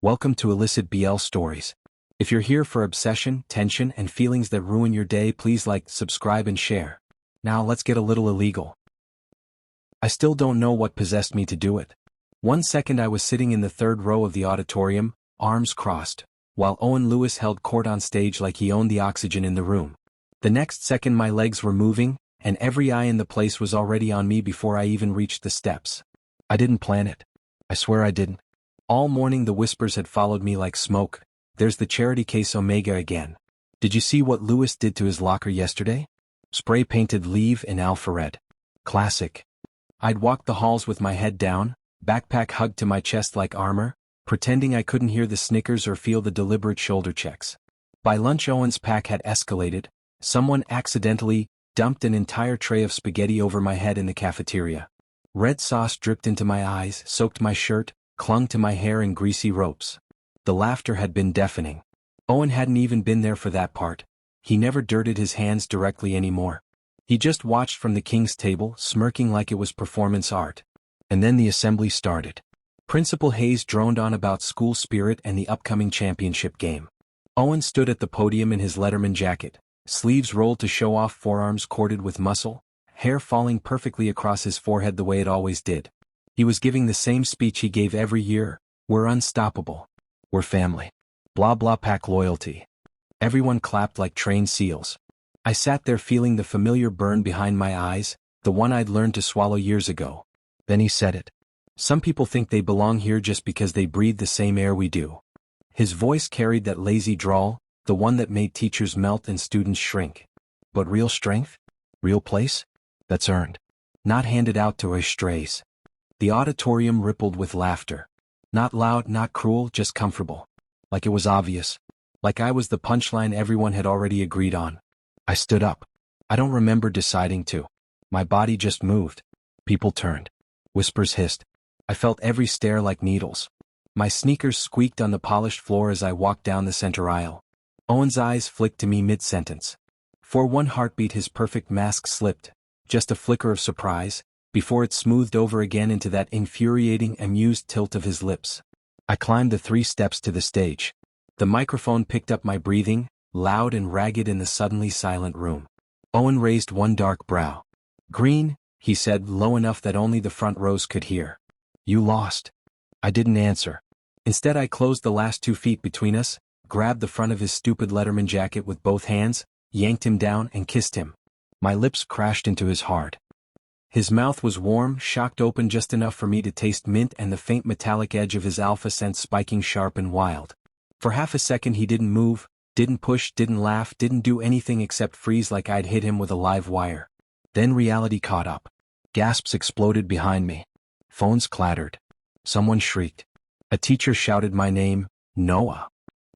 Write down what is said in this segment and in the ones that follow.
Welcome to Illicit BL Stories. If you're here for obsession, tension, and feelings that ruin your day, please like, subscribe, and share. Now let's get a little illegal. I still don't know what possessed me to do it. One second I was sitting in the third row of the auditorium, arms crossed, while Owen Lewis held court on stage like he owned the oxygen in the room. The next second my legs were moving, and every eye in the place was already on me before I even reached the steps. I didn't plan it. I swear I didn't. All morning the whispers had followed me like smoke. There's the charity case Omega again. Did you see what Lewis did to his locker yesterday? Spray-painted leave in alpha red. Classic. I'd walked the halls with my head down, backpack hugged to my chest like armor, pretending I couldn't hear the snickers or feel the deliberate shoulder checks. By lunch Owen's pack had escalated. Someone accidentally dumped an entire tray of spaghetti over my head in the cafeteria. Red sauce dripped into my eyes, soaked my shirt, clung to my hair in greasy ropes. The laughter had been deafening. Owen hadn't even been there for that part. He never dirted his hands directly anymore. He just watched from the king's table, smirking like it was performance art. And then the assembly started. Principal Hayes droned on about school spirit and the upcoming championship game. Owen stood at the podium in his Letterman jacket, sleeves rolled to show off forearms corded with muscle, hair falling perfectly across his forehead the way it always did. He was giving the same speech he gave every year. We're unstoppable. We're family. Blah blah pack loyalty. Everyone clapped like trained seals. I sat there feeling the familiar burn behind my eyes, the one I'd learned to swallow years ago. Then he said it. Some people think they belong here just because they breathe the same air we do. His voice carried that lazy drawl, the one that made teachers melt and students shrink. But real strength? Real place? That's earned. Not handed out to strays. The auditorium rippled with laughter. Not loud, not cruel, just comfortable. Like it was obvious. Like I was the punchline everyone had already agreed on. I stood up. I don't remember deciding to. My body just moved. People turned. Whispers hissed. I felt every stare like needles. My sneakers squeaked on the polished floor as I walked down the center aisle. Owen's eyes flicked to me mid-sentence. For one heartbeat his perfect mask slipped. Just a flicker of surprise, before it smoothed over again into that infuriating, amused tilt of his lips. I climbed the 3 steps to the stage. The microphone picked up my breathing, loud and ragged in the suddenly silent room. Owen raised one dark brow. Green, he said low enough that only the front rows could hear. You lost. I didn't answer. Instead I closed the last 2 feet between us, grabbed the front of his stupid Letterman jacket with both hands, yanked him down and kissed him. My lips crashed into his hard. His mouth was warm, shocked open just enough for me to taste mint and the faint metallic edge of his alpha scent spiking sharp and wild. For half a second he didn't move, didn't push, didn't laugh, didn't do anything except freeze like I'd hit him with a live wire. Then reality caught up. Gasps exploded behind me. Phones clattered. Someone shrieked. A teacher shouted my name, Noah.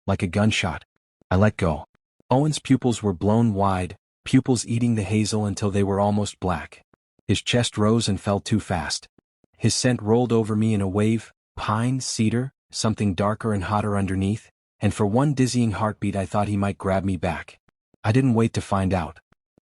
Like a gunshot. I let go. Owen's pupils were blown wide, pupils eating the hazel until they were almost black. His chest rose and fell too fast. His scent rolled over me in a wave, pine, cedar, something darker and hotter underneath, and for one dizzying heartbeat I thought he might grab me back. I didn't wait to find out.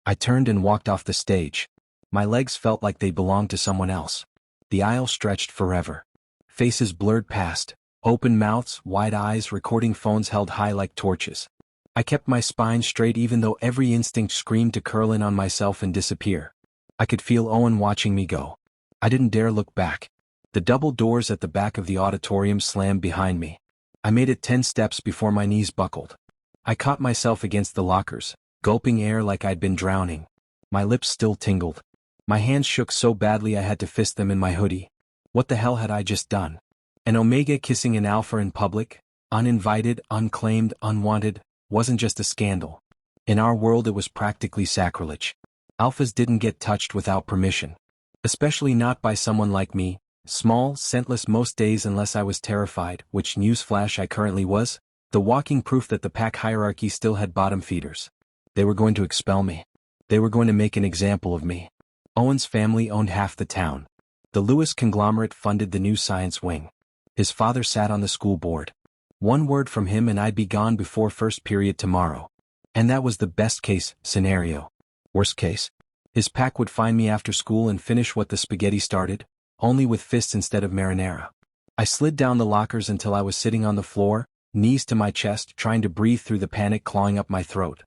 I turned and walked off the stage. My legs felt like they belonged to someone else. The aisle stretched forever. Faces blurred past, open mouths, wide eyes, recording phones held high like torches. I kept my spine straight even though every instinct screamed to curl in on myself and disappear. I could feel Owen watching me go. I didn't dare look back. The double doors at the back of the auditorium slammed behind me. I made it 10 steps before my knees buckled. I caught myself against the lockers, gulping air like I'd been drowning. My lips still tingled. My hands shook so badly I had to fist them in my hoodie. What the hell had I just done? An Omega kissing an alpha in public, uninvited, unclaimed, unwanted, wasn't just a scandal. In our world it was practically sacrilege. Alphas didn't get touched without permission. Especially not by someone like me, small, scentless most days unless I was terrified, which newsflash I currently was, the walking proof that the pack hierarchy still had bottom feeders. They were going to expel me. They were going to make an example of me. Owen's family owned half the town. The Lewis conglomerate funded the new science wing. His father sat on the school board. One word from him and I'd be gone before first period tomorrow. And that was the best case scenario. Worst case, his pack would find me after school and finish what the spaghetti started, only with fists instead of marinara. I slid down the lockers until I was sitting on the floor, knees to my chest, trying to breathe through the panic clawing up my throat.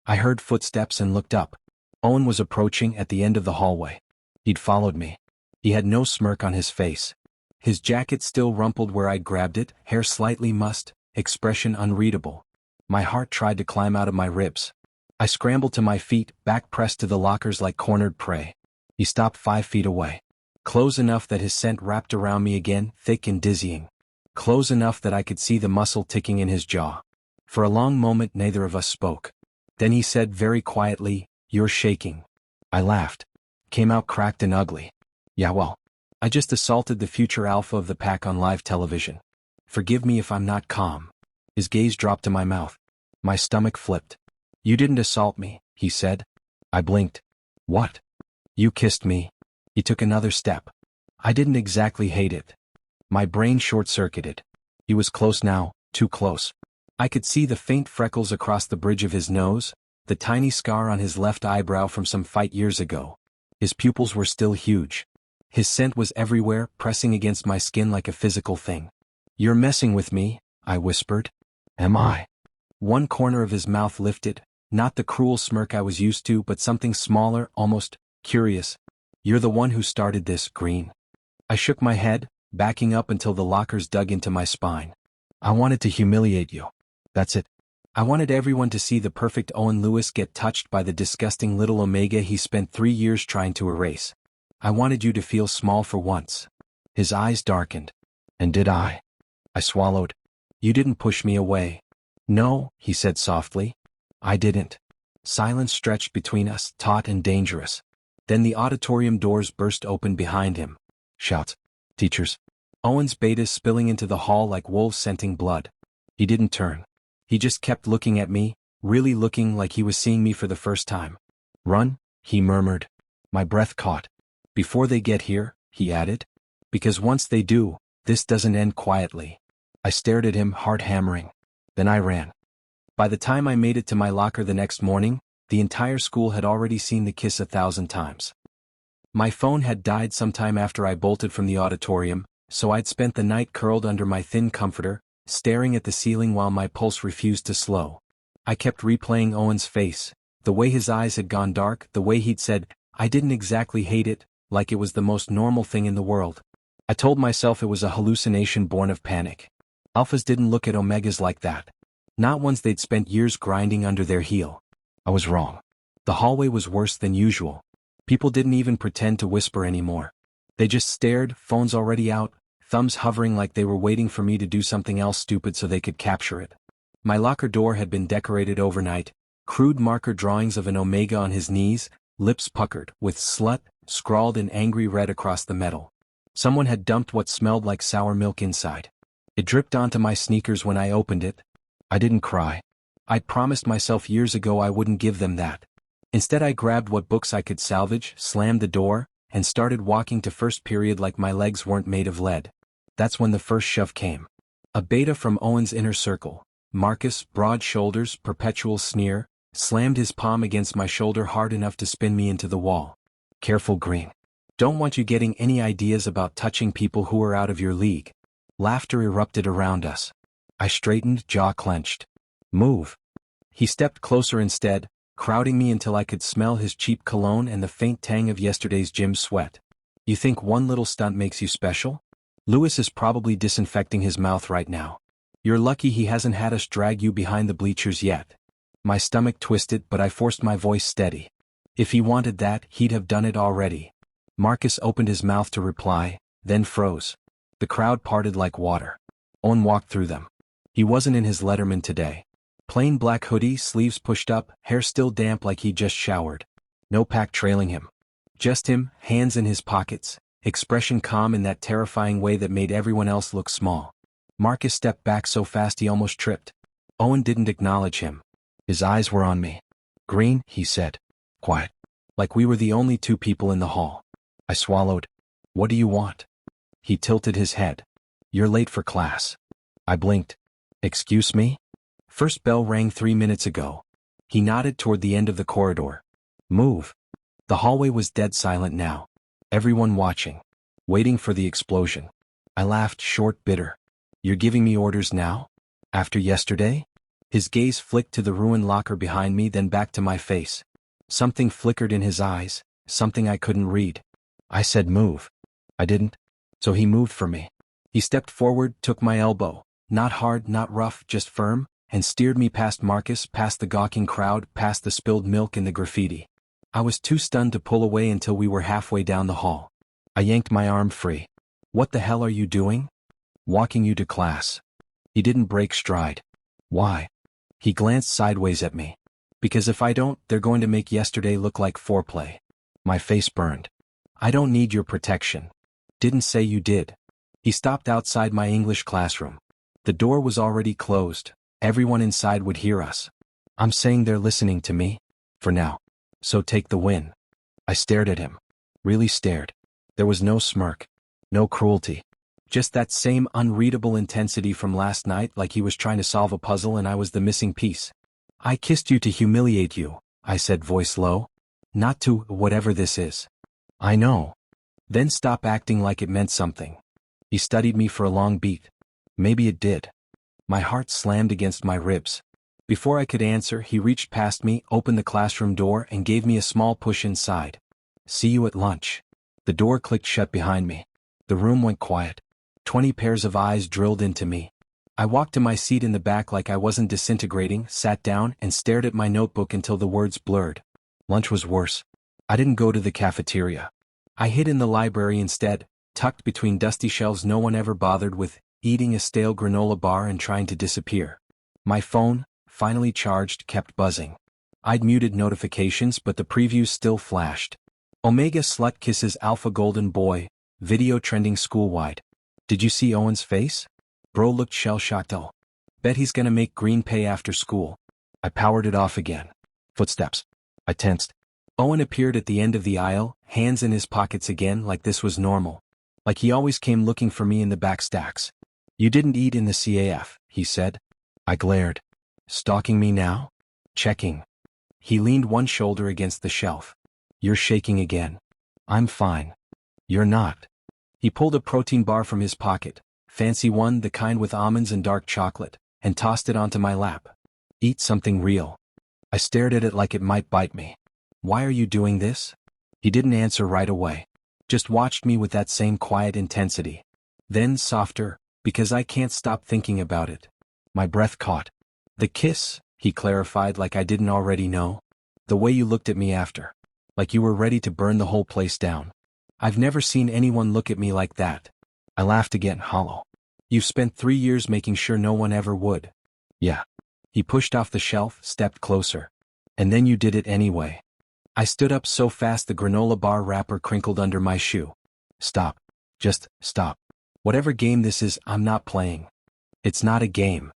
I heard footsteps and looked up. Owen was approaching at the end of the hallway. He'd followed me. He had no smirk on his face. His jacket still rumpled where I'd grabbed it, hair slightly mussed, expression unreadable. My heart tried to climb out of my ribs. I scrambled to my feet, back pressed to the lockers like cornered prey. He stopped 5 feet away. Close enough that his scent wrapped around me again, thick and dizzying. Close enough that I could see the muscle ticking in his jaw. For a long moment neither of us spoke. Then he said very quietly, "You're shaking." I laughed. Came out cracked and ugly. Yeah, well, I just assaulted the future alpha of the pack on live television. Forgive me if I'm not calm. His gaze dropped to my mouth. My stomach flipped. "You didn't assault me," he said. I blinked. "What?" "You kissed me." He took another step. I didn't exactly hate it. My brain short-circuited. He was close now, too close. I could see the faint freckles across the bridge of his nose, the tiny scar on his left eyebrow from some fight years ago. His pupils were still huge. His scent was everywhere, pressing against my skin like a physical thing. "You're messing with me," I whispered. "Am I?" One corner of his mouth lifted, not the cruel smirk I was used to, but something smaller, almost curious. "You're the one who started this, Green." I shook my head, backing up until the lockers dug into my spine. "I wanted to humiliate you. That's it. I wanted everyone to see the perfect Owen Lewis get touched by the disgusting little Omega he spent 3 years trying to erase. I wanted you to feel small for once." His eyes darkened. "And did I?" I swallowed. "You didn't push me away." "No," he said softly. "I didn't." Silence stretched between us, taut and dangerous. Then the auditorium doors burst open behind him. Shouts. Teachers. Owen's betas spilling into the hall like wolves scenting blood. He didn't turn. He just kept looking at me, really looking like he was seeing me for the first time. "Run," he murmured. My breath caught. "Before they get here," he added. "Because once they do, this doesn't end quietly." I stared at him, heart hammering. Then I ran. By the time I made it to my locker the next morning, the entire school had already seen the kiss 1,000 times. My phone had died sometime after I bolted from the auditorium, so I'd spent the night curled under my thin comforter, staring at the ceiling while my pulse refused to slow. I kept replaying Owen's face, the way his eyes had gone dark, the way he'd said, "I didn't exactly hate it," like it was the most normal thing in the world. I told myself it was a hallucination born of panic. Alphas didn't look at Omegas like that. Not ones they'd spent years grinding under their heel. I was wrong. The hallway was worse than usual. People didn't even pretend to whisper anymore. They just stared, phones already out, thumbs hovering like they were waiting for me to do something else stupid so they could capture it. My locker door had been decorated overnight, crude marker drawings of an Omega on his knees, lips puckered, with "slut" scrawled in angry red across the metal. Someone had dumped what smelled like sour milk inside. It dripped onto my sneakers when I opened it. I didn't cry. I'd promised myself years ago I wouldn't give them that. Instead I grabbed what books I could salvage, slammed the door, and started walking to first period like my legs weren't made of lead. That's when the first shove came. A beta from Owen's inner circle, Marcus, broad shoulders, perpetual sneer, slammed his palm against my shoulder hard enough to spin me into the wall. "Careful, Green. Don't want you getting any ideas about touching people who are out of your league." Laughter erupted around us. I straightened, jaw clenched. "Move." He stepped closer instead, crowding me until I could smell his cheap cologne and the faint tang of yesterday's gym sweat. "You think one little stunt makes you special? Lewis is probably disinfecting his mouth right now. You're lucky he hasn't had us drag you behind the bleachers yet." My stomach twisted, but I forced my voice steady. If he wanted that, he'd have done it already. Marcus opened his mouth to reply, then froze. The crowd parted like water. Owen walked through them. He wasn't in his Letterman today. Plain black hoodie, sleeves pushed up, hair still damp like he just showered. No pack trailing him. Just him, hands in his pockets, expression calm in that terrifying way that made everyone else look small. Marcus stepped back so fast he almost tripped. Owen didn't acknowledge him. His eyes were on me. "Green," he said. Quiet. Like we were the only two people in the hall. I swallowed. "What do you want?" He tilted his head. "You're late for class." I blinked. "Excuse me?" "First bell rang 3 minutes ago." He nodded toward the end of the corridor. "Move." The hallway was dead silent now. Everyone watching. Waiting for the explosion. I laughed, short, bitter. You're giving me orders now? After yesterday? His gaze flicked to the ruined locker behind me, then back to my face. Something flickered in his eyes, something I couldn't read. I said move. I didn't. So he moved for me. He stepped forward, took my elbow, not hard, not rough, just firm, and steered me past Marcus, past the gawking crowd, past the spilled milk and the graffiti. I was too stunned to pull away until we were halfway down the hall. I yanked my arm free. What the hell are you doing? Walking you to class. He didn't break stride. Why? He glanced sideways at me. Because if I don't, they're going to make yesterday look like foreplay. My face burned. I don't need your protection. Didn't say you did. He stopped outside my English classroom. The door was already closed. Everyone inside would hear us. I'm saying they're listening to me. For now. So take the win. I stared at him. Really stared. There was no smirk. No cruelty. Just that same unreadable intensity from last night, like he was trying to solve a puzzle and I was the missing piece. I kissed you to humiliate you, I said, voice low. Not to whatever this is. I know. Then stop acting like it meant something. He studied me for a long beat. Maybe it did. My heart slammed against my ribs. Before I could answer, he reached past me, opened the classroom door, and gave me a small push inside. See you at lunch. The door clicked shut behind me. The room went quiet. 20 pairs of eyes drilled into me. I walked to my seat in the back like I wasn't disintegrating, sat down, and stared at my notebook until the words blurred. Lunch was worse. I didn't go to the cafeteria. I hid in the library instead, tucked between dusty shelves no one ever bothered with, eating a stale granola bar and trying to disappear. My phone, finally charged, kept buzzing. I'd muted notifications, but the previews still flashed. Omega slut kisses alpha golden boy, video trending schoolwide. Did you see Owen's face? Bro looked shell-shocked. Oh. Bet he's gonna make green pay after school. I powered it off again. Footsteps. I tensed. Owen appeared at the end of the aisle, hands in his pockets again, like this was normal. Like he always came looking for me in the back stacks. You didn't eat in the CAF, he said. I glared. Stalking me now? Checking. He leaned one shoulder against the shelf. You're shaking again. I'm fine. You're not. He pulled a protein bar from his pocket, fancy one, the kind with almonds and dark chocolate, and tossed it onto my lap. Eat something real. I stared at it like it might bite me. Why are you doing this? He didn't answer right away. Just watched me with that same quiet intensity. Then softer, because I can't stop thinking about it. My breath caught. The kiss, he clarified like I didn't already know. The way you looked at me after. Like you were ready to burn the whole place down. I've never seen anyone look at me like that. I laughed again, hollow. You've spent 3 years making sure no one ever would. Yeah. He pushed off the shelf, stepped closer. And then you did it anyway. I stood up so fast the granola bar wrapper crinkled under my shoe. Stop. Just stop. Whatever game this is, I'm not playing. It's not a game.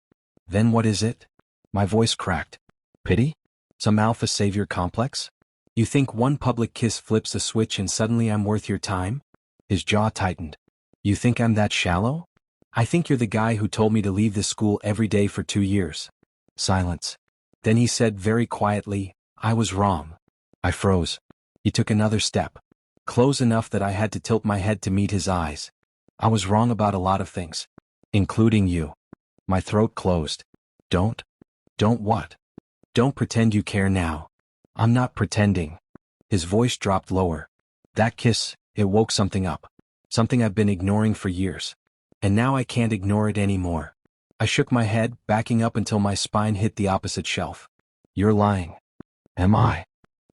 Then what is it? My voice cracked. Pity? Some alpha savior complex? You think one public kiss flips a switch and suddenly I'm worth your time? His jaw tightened. You think I'm that shallow? I think you're the guy who told me to leave this school every day for 2 years. Silence. Then he said very quietly, I was wrong. I froze. He took another step. Close enough that I had to tilt my head to meet his eyes. I was wrong about a lot of things. Including you. My throat closed. Don't what? Don't pretend you care now. I'm not pretending. His voice dropped lower. That kiss, it woke something up. Something I've been ignoring for years. And now I can't ignore it anymore. I shook my head, backing up until my spine hit the opposite shelf. You're lying. Am I?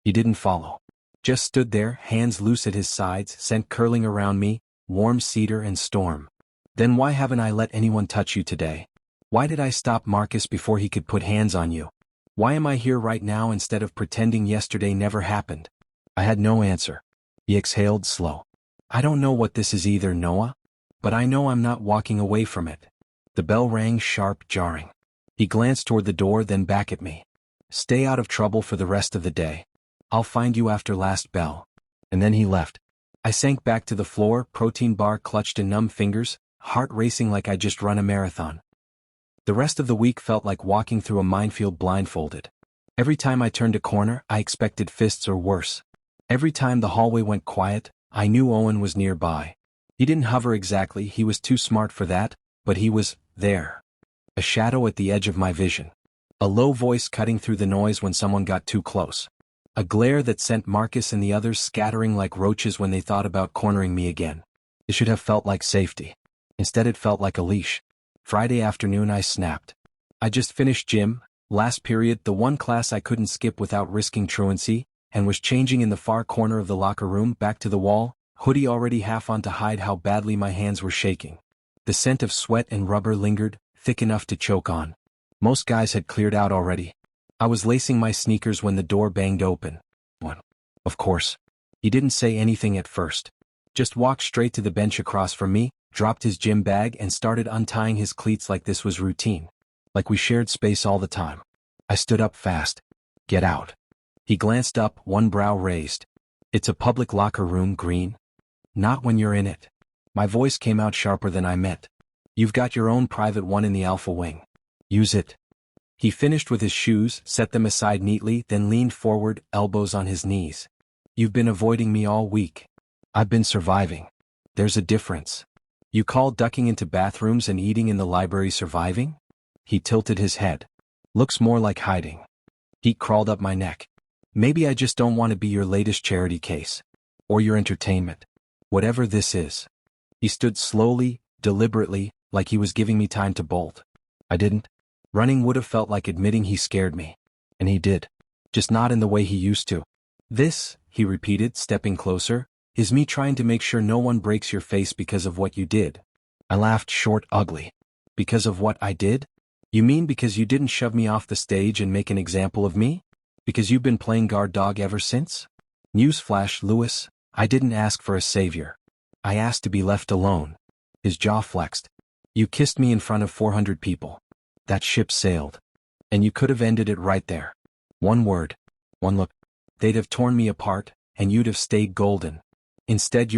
He didn't follow. Just stood there, hands loose at his sides, scent curling around me, warm cedar and storm. Then why haven't I let anyone touch you today? Why did I stop Marcus before he could put hands on you? Why am I here right now instead of pretending yesterday never happened? I had no answer. He exhaled slow. I don't know what this is either, Noah. But I know I'm not walking away from it. The bell rang sharp, jarring. He glanced toward the door, then back at me. Stay out of trouble for the rest of the day. I'll find you after last bell. And then he left. I sank back to the floor, protein bar clutched in numb fingers, heart racing like I'd just run a marathon. The rest of the week felt like walking through a minefield blindfolded. Every time I turned a corner, I expected fists or worse. Every time the hallway went quiet, I knew Owen was nearby. He didn't hover exactly, he was too smart for that, but he was there. A shadow at the edge of my vision. A low voice cutting through the noise when someone got too close. A glare that sent Marcus and the others scattering like roaches when they thought about cornering me again. It should have felt like safety. Instead it felt like a leash. Friday afternoon I snapped. I just finished gym, last period, the one class I couldn't skip without risking truancy, and was changing in the far corner of the locker room, back to the wall, hoodie already half on to hide how badly my hands were shaking. The scent of sweat and rubber lingered, thick enough to choke on. Most guys had cleared out already. I was lacing my sneakers when the door banged open. One. Of course. He didn't say anything at first. Just walked straight to the bench across from me, dropped his gym bag and started untying his cleats like this was routine. Like we shared space all the time. I stood up fast. Get out. He glanced up, one brow raised. It's a public locker room, Green. Not when you're in it. My voice came out sharper than I meant. You've got your own private one in the Alpha Wing. Use it. He finished with his shoes, set them aside neatly, then leaned forward, elbows on his knees. You've been avoiding me all week. I've been surviving. There's a difference. You call ducking into bathrooms and eating in the library surviving? He tilted his head. Looks more like hiding. Heat crawled up my neck. Maybe I just don't want to be your latest charity case. Or your entertainment. Whatever this is. He stood slowly, deliberately, like he was giving me time to bolt. I didn't. Running would have felt like admitting he scared me. And he did. Just not in the way he used to. This, he repeated, stepping closer, is me trying to make sure no one breaks your face because of what you did. I laughed short, ugly. Because of what I did? You mean because you didn't shove me off the stage and make an example of me? Because you've been playing guard dog ever since? Newsflash, Lewis, I didn't ask for a savior. I asked to be left alone. His jaw flexed. You kissed me in front of 400 people. That ship sailed. And you could have ended it right there. One word. One look. They'd have torn me apart, and you'd have stayed golden. Instead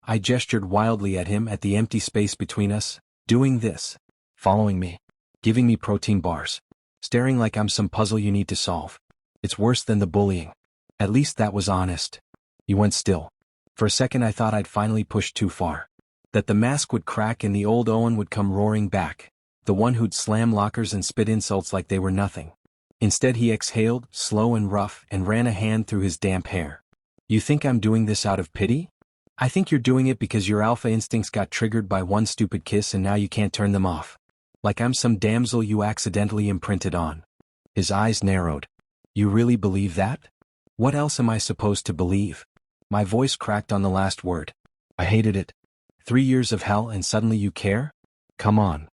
I gestured wildly at him, at the empty space between us, doing this. Following me. Giving me protein bars. Staring like I'm some puzzle you need to solve. It's worse than the bullying. At least that was honest. You went still. For a second I thought I'd finally pushed too far. That the mask would crack and the old Owen would come roaring back. The one who'd slam lockers and spit insults like they were nothing. Instead he exhaled, slow and rough, and ran a hand through his damp hair. You think I'm doing this out of pity? I think you're doing it because your alpha instincts got triggered by one stupid kiss and now you can't turn them off. Like I'm some damsel you accidentally imprinted on. His eyes narrowed. You really believe that? What else am I supposed to believe? My voice cracked on the last word. I hated it. 3 years of hell and suddenly you care? Come on.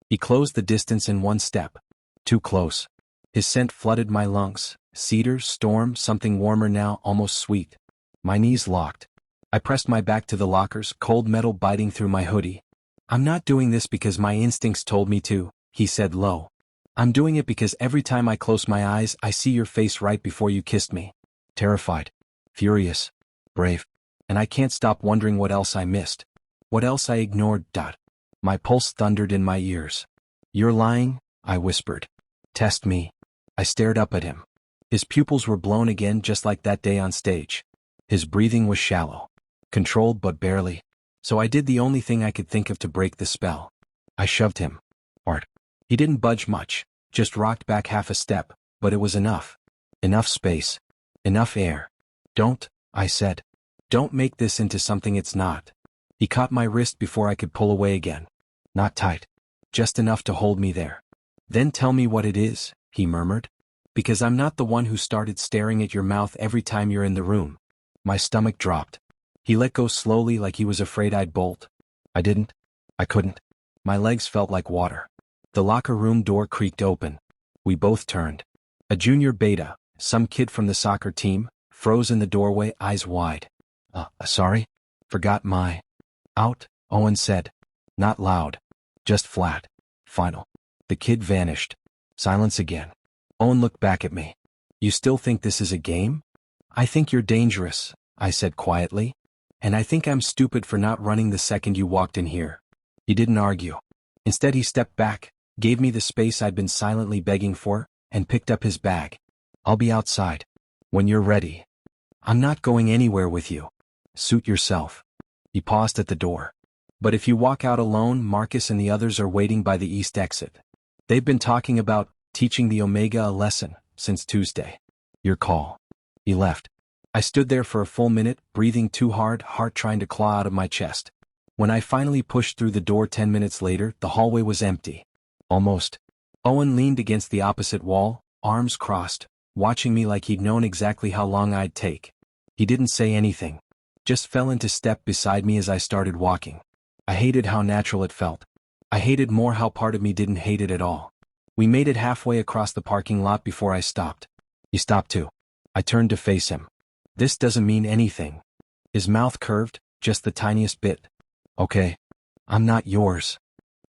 He closed the distance in one step. Too close. His scent flooded my lungs. Cedar, storm, something warmer now, almost sweet. My knees locked. I pressed my back to the lockers, cold metal biting through my hoodie. I'm not doing this because my instincts told me to, he said low. I'm doing it because every time I close my eyes I see your face right before you kissed me. Terrified. Furious. Brave. And I can't stop wondering what else I missed. What else I ignored. My pulse thundered in my ears. You're lying, I whispered. Test me. I stared up at him. His pupils were blown again just like that day on stage. His breathing was shallow. Controlled but barely. So I did the only thing I could think of to break the spell. I shoved him. Hard. He didn't budge much, just rocked back half a step, but it was enough. Enough space. Enough air. Don't, I said. Don't make this into something it's not. He caught my wrist before I could pull away again. Not tight. Just enough to hold me there. Then tell me what it is, he murmured. Because I'm not the one who started staring at your mouth every time you're in the room. My stomach dropped. He let go slowly like he was afraid I'd bolt. I didn't. I couldn't. My legs felt like water. The locker room door creaked open. We both turned. A junior beta, some kid from the soccer team, froze in the doorway, eyes wide. Sorry? Forgot my... Out, Owen said. Not loud. Just flat. Final. The kid vanished. Silence again. Owen looked back at me. You still think this is a game? I think you're dangerous, I said quietly. And I think I'm stupid for not running the second you walked in here. He didn't argue. Instead he stepped back, gave me the space I'd been silently begging for, and picked up his bag. I'll be outside. When you're ready. I'm not going anywhere with you. Suit yourself. He paused at the door. But if you walk out alone, Marcus and the others are waiting by the east exit. They've been talking about teaching the Omega a lesson since Tuesday. Your call. He left. I stood there for a full minute, breathing too hard, heart trying to claw out of my chest. When I finally pushed through the door 10 minutes later, the hallway was empty. Almost. Owen leaned against the opposite wall, arms crossed, watching me like he'd known exactly how long I'd take. He didn't say anything. Just fell into step beside me as I started walking. I hated how natural it felt. I hated more how part of me didn't hate it at all. We made it halfway across the parking lot before I stopped. He stopped too. I turned to face him. This doesn't mean anything. His mouth curved, just the tiniest bit. Okay. I'm not yours.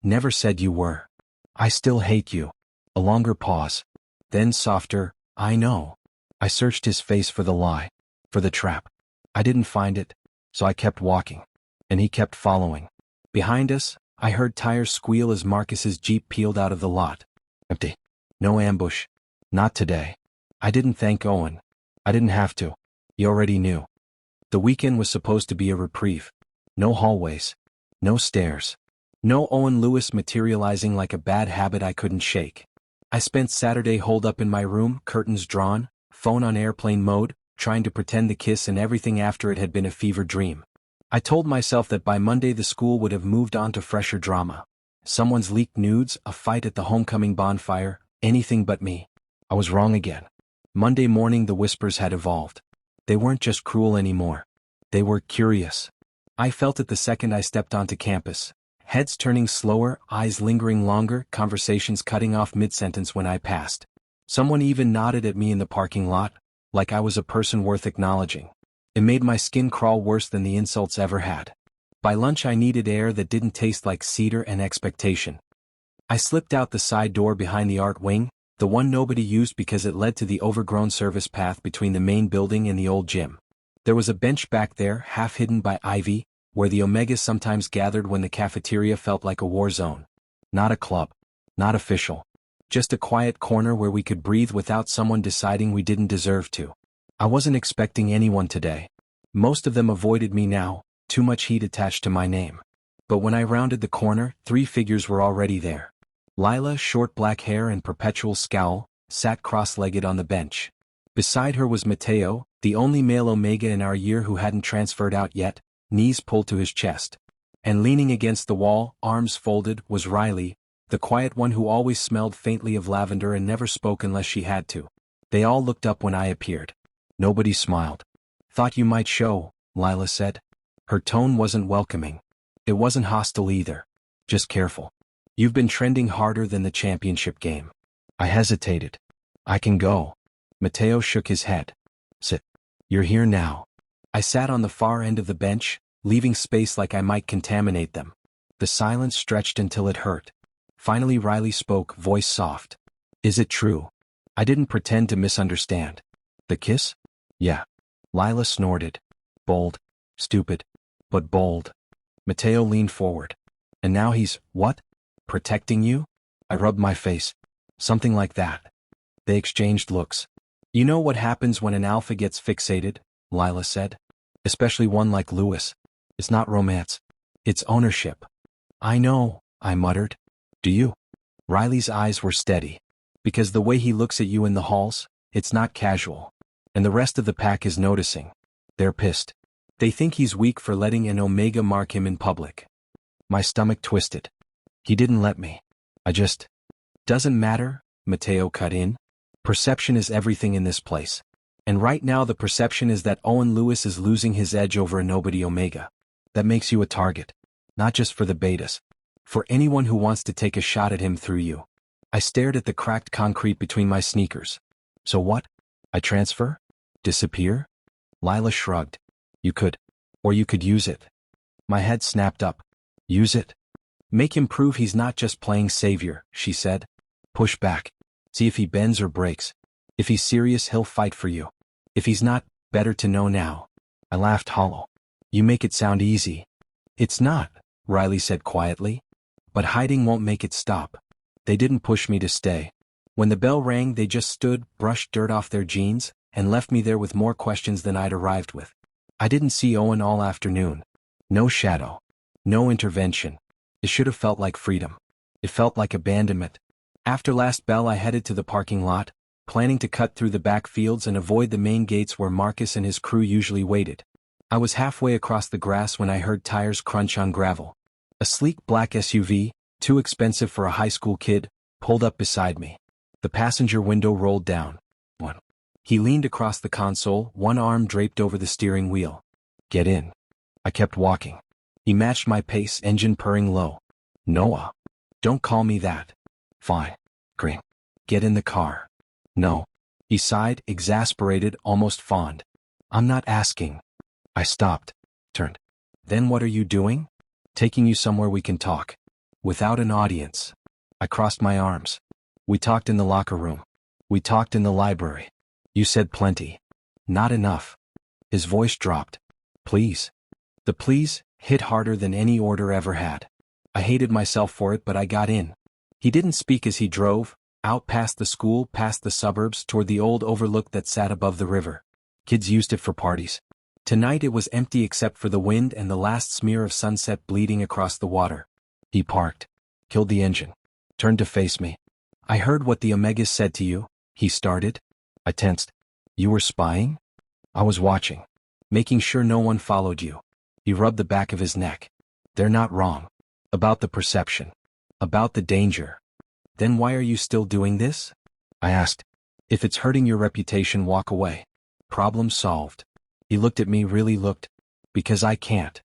Never said you were. I still hate you. A longer pause. Then softer, I know. I searched his face for the lie. For the trap. I didn't find it, so I kept walking. And he kept following. Behind us, I heard tires squeal as Marcus's Jeep peeled out of the lot. Empty. No ambush. Not today. I didn't thank Owen. I didn't have to. He already knew. The weekend was supposed to be a reprieve. No hallways. No stairs. No Owen Lewis materializing like a bad habit I couldn't shake. I spent Saturday holed up in my room, curtains drawn, phone on airplane mode, trying to pretend the kiss and everything after it had been a fever dream. I told myself that by Monday the school would have moved on to fresher drama. Someone's leaked nudes, a fight at the homecoming bonfire, anything but me. I was wrong again. Monday morning the whispers had evolved. They weren't just cruel anymore. They were curious. I felt it the second I stepped onto campus. Heads turning slower, eyes lingering longer, conversations cutting off mid-sentence when I passed. Someone even nodded at me in the parking lot, like I was a person worth acknowledging. It made my skin crawl worse than the insults ever had. By lunch I needed air that didn't taste like cedar and expectation. I slipped out the side door behind the art wing, the one nobody used because it led to the overgrown service path between the main building and the old gym. There was a bench back there, half hidden by ivy, where the Omegas sometimes gathered when the cafeteria felt like a war zone. Not a club. Not official. Just a quiet corner where we could breathe without someone deciding we didn't deserve to. I wasn't expecting anyone today. Most of them avoided me now, too much heat attached to my name. But when I rounded the corner, 3 figures were already there. Lila, short black hair and perpetual scowl, sat cross-legged on the bench. Beside her was Mateo, the only male Omega in our year who hadn't transferred out yet, knees pulled to his chest. And leaning against the wall, arms folded, was Riley, the quiet one who always smelled faintly of lavender and never spoke unless she had to. They all looked up when I appeared. Nobody smiled. Thought you might show, Lila said. Her tone wasn't welcoming. It wasn't hostile either. Just careful. You've been trending harder than the championship game. I hesitated. I can go. Mateo shook his head. Sit. You're here now. I sat on the far end of the bench, leaving space like I might contaminate them. The silence stretched until it hurt. Finally Riley spoke, voice soft. Is it true? I didn't pretend to misunderstand. The kiss? Yeah. Lila snorted. Bold. Stupid. But bold. Mateo leaned forward. And now he's, what? Protecting you? I rubbed my face. Something like that. They exchanged looks. You know what happens when an alpha gets fixated? Lila said. Especially one like Lewis. It's not romance. It's ownership. I know, I muttered. Do you? Riley's eyes were steady. Because the way he looks at you in the halls, it's not casual. And the rest of the pack is noticing. They're pissed. They think he's weak for letting an Omega mark him in public. My stomach twisted. He didn't let me. Doesn't matter, Mateo cut in. Perception is everything in this place. And right now the perception is that Owen Lewis is losing his edge over a nobody Omega. That makes you a target. Not just for the betas. For anyone who wants to take a shot at him through you. I stared at the cracked concrete between my sneakers. So what? I transfer? Disappear? Lila shrugged. You could. Or you could use it. My head snapped up. Use it? Make him prove he's not just playing savior, she said. Push back. See if he bends or breaks. If he's serious, he'll fight for you. If he's not, better to know now. I laughed hollow. You make it sound easy. It's not, Riley said quietly. But hiding won't make it stop. They didn't push me to stay. When the bell rang, they just stood, brushed dirt off their jeans, and left me there with more questions than I'd arrived with. I didn't see Owen all afternoon. No shadow. No intervention. It should have felt like freedom. It felt like abandonment. After last bell I headed to the parking lot, planning to cut through the back fields and avoid the main gates where Marcus and his crew usually waited. I was halfway across the grass when I heard tires crunch on gravel. A sleek black SUV, too expensive for a high school kid, pulled up beside me. The passenger window rolled down. He leaned across the console, one arm draped over the steering wheel. Get in. I kept walking. He matched my pace, engine purring low. Noah. Don't call me that. Fine. Green. Get in the car. No. He sighed, exasperated, almost fond. I'm not asking. I stopped. Turned. Then what are you doing? Taking you somewhere we can talk. Without an audience. I crossed my arms. We talked in the locker room. We talked in the library. You said plenty. Not enough. His voice dropped. Please. The please hit harder than any order ever had. I hated myself for it, but I got in. He didn't speak as he drove, out past the school, past the suburbs, toward the old overlook that sat above the river. Kids used it for parties. Tonight it was empty except for the wind and the last smear of sunset bleeding across the water. He parked. Killed the engine. Turned to face me. I heard what the Omegas said to you, he started. I tensed. You were spying? I was watching. Making sure no one followed you. He rubbed the back of his neck. They're not wrong. About the perception. About the danger. Then why are you still doing this? I asked. If it's hurting your reputation, walk away. Problem solved. He looked at me, really looked. Because I can't.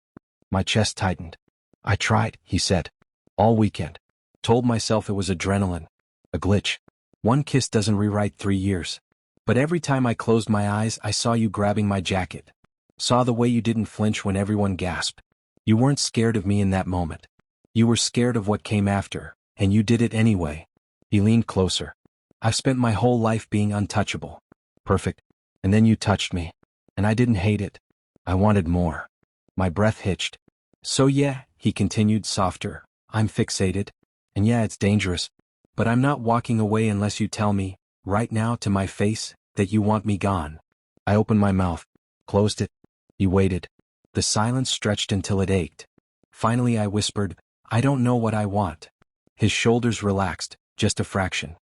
My chest tightened. I tried, he said. All weekend. Told myself it was adrenaline. A glitch. One kiss doesn't rewrite 3 years. But every time I closed my eyes, I saw you grabbing my jacket. Saw the way you didn't flinch when everyone gasped. You weren't scared of me in that moment. You were scared of what came after, and you did it anyway. He leaned closer. I've spent my whole life being untouchable. Perfect. And then you touched me. And I didn't hate it. I wanted more. My breath hitched. So yeah, he continued softer, I'm fixated. And yeah, it's dangerous. But I'm not walking away unless you tell me, right now to my face, that you want me gone. I opened my mouth. Closed it. He waited. The silence stretched until it ached. Finally I whispered, I don't know what I want. His shoulders relaxed, just a fraction.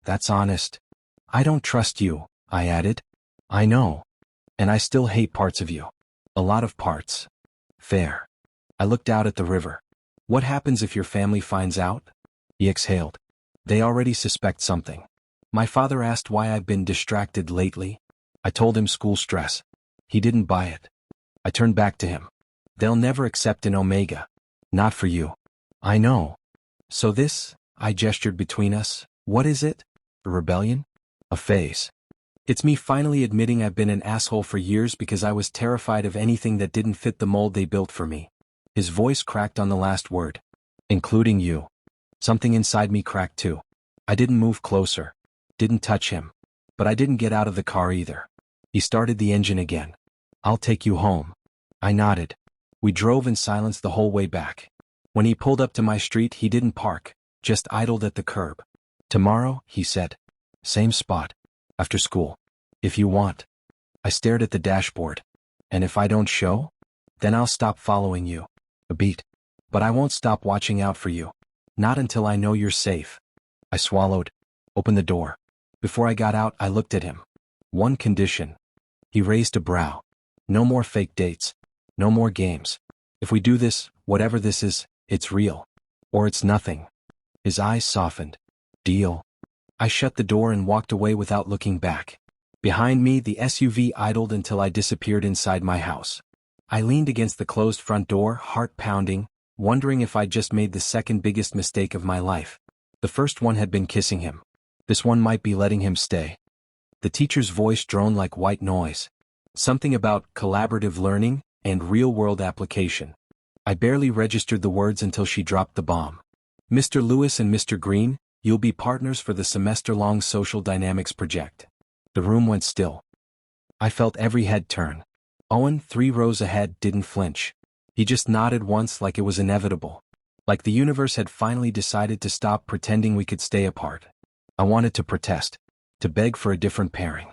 That's honest. I don't trust you, I added. I know. And I still hate parts of you. A lot of parts. Fair. I looked out at the river. What happens if your family finds out? He exhaled. They already suspect something. My father asked why I've been distracted lately. I told him school stress. He didn't buy it. I turned back to him. They'll never accept an Omega. Not for you. I know. So this, I gestured between us, what is it? A rebellion? A phase. It's me finally admitting I've been an asshole for years because I was terrified of anything that didn't fit the mold they built for me. His voice cracked on the last word. Including you. Something inside me cracked too. I didn't move closer. Didn't touch him. But I didn't get out of the car either. He started the engine again. I'll take you home. I nodded. We drove in silence the whole way back. When he pulled up to my street, he didn't park, just idled at the curb. Tomorrow, he said. Same spot. After school. If you want. I stared at the dashboard. And if I don't show? Then I'll stop following you. A beat. But I won't stop watching out for you. Not until I know you're safe. I swallowed. Opened the door. Before I got out, I looked at him. One condition. He raised a brow. No more fake dates. No more games. If we do this, whatever this is, it's real. Or it's nothing. His eyes softened. Deal. I shut the door and walked away without looking back. Behind me, the SUV idled until I disappeared inside my house. I leaned against the closed front door, heart pounding, wondering if I'd just made the second biggest mistake of my life. The first one had been kissing him. This one might be letting him stay. The teacher's voice droned like white noise. Something about collaborative learning and real-world application. I barely registered the words until she dropped the bomb. Mr. Lewis and Mr. Green, you'll be partners for the semester-long social dynamics project. The room went still. I felt every head turn. Owen, 3 rows ahead, didn't flinch. He just nodded once like it was inevitable. Like the universe had finally decided to stop pretending we could stay apart. I wanted to protest. To beg for a different pairing.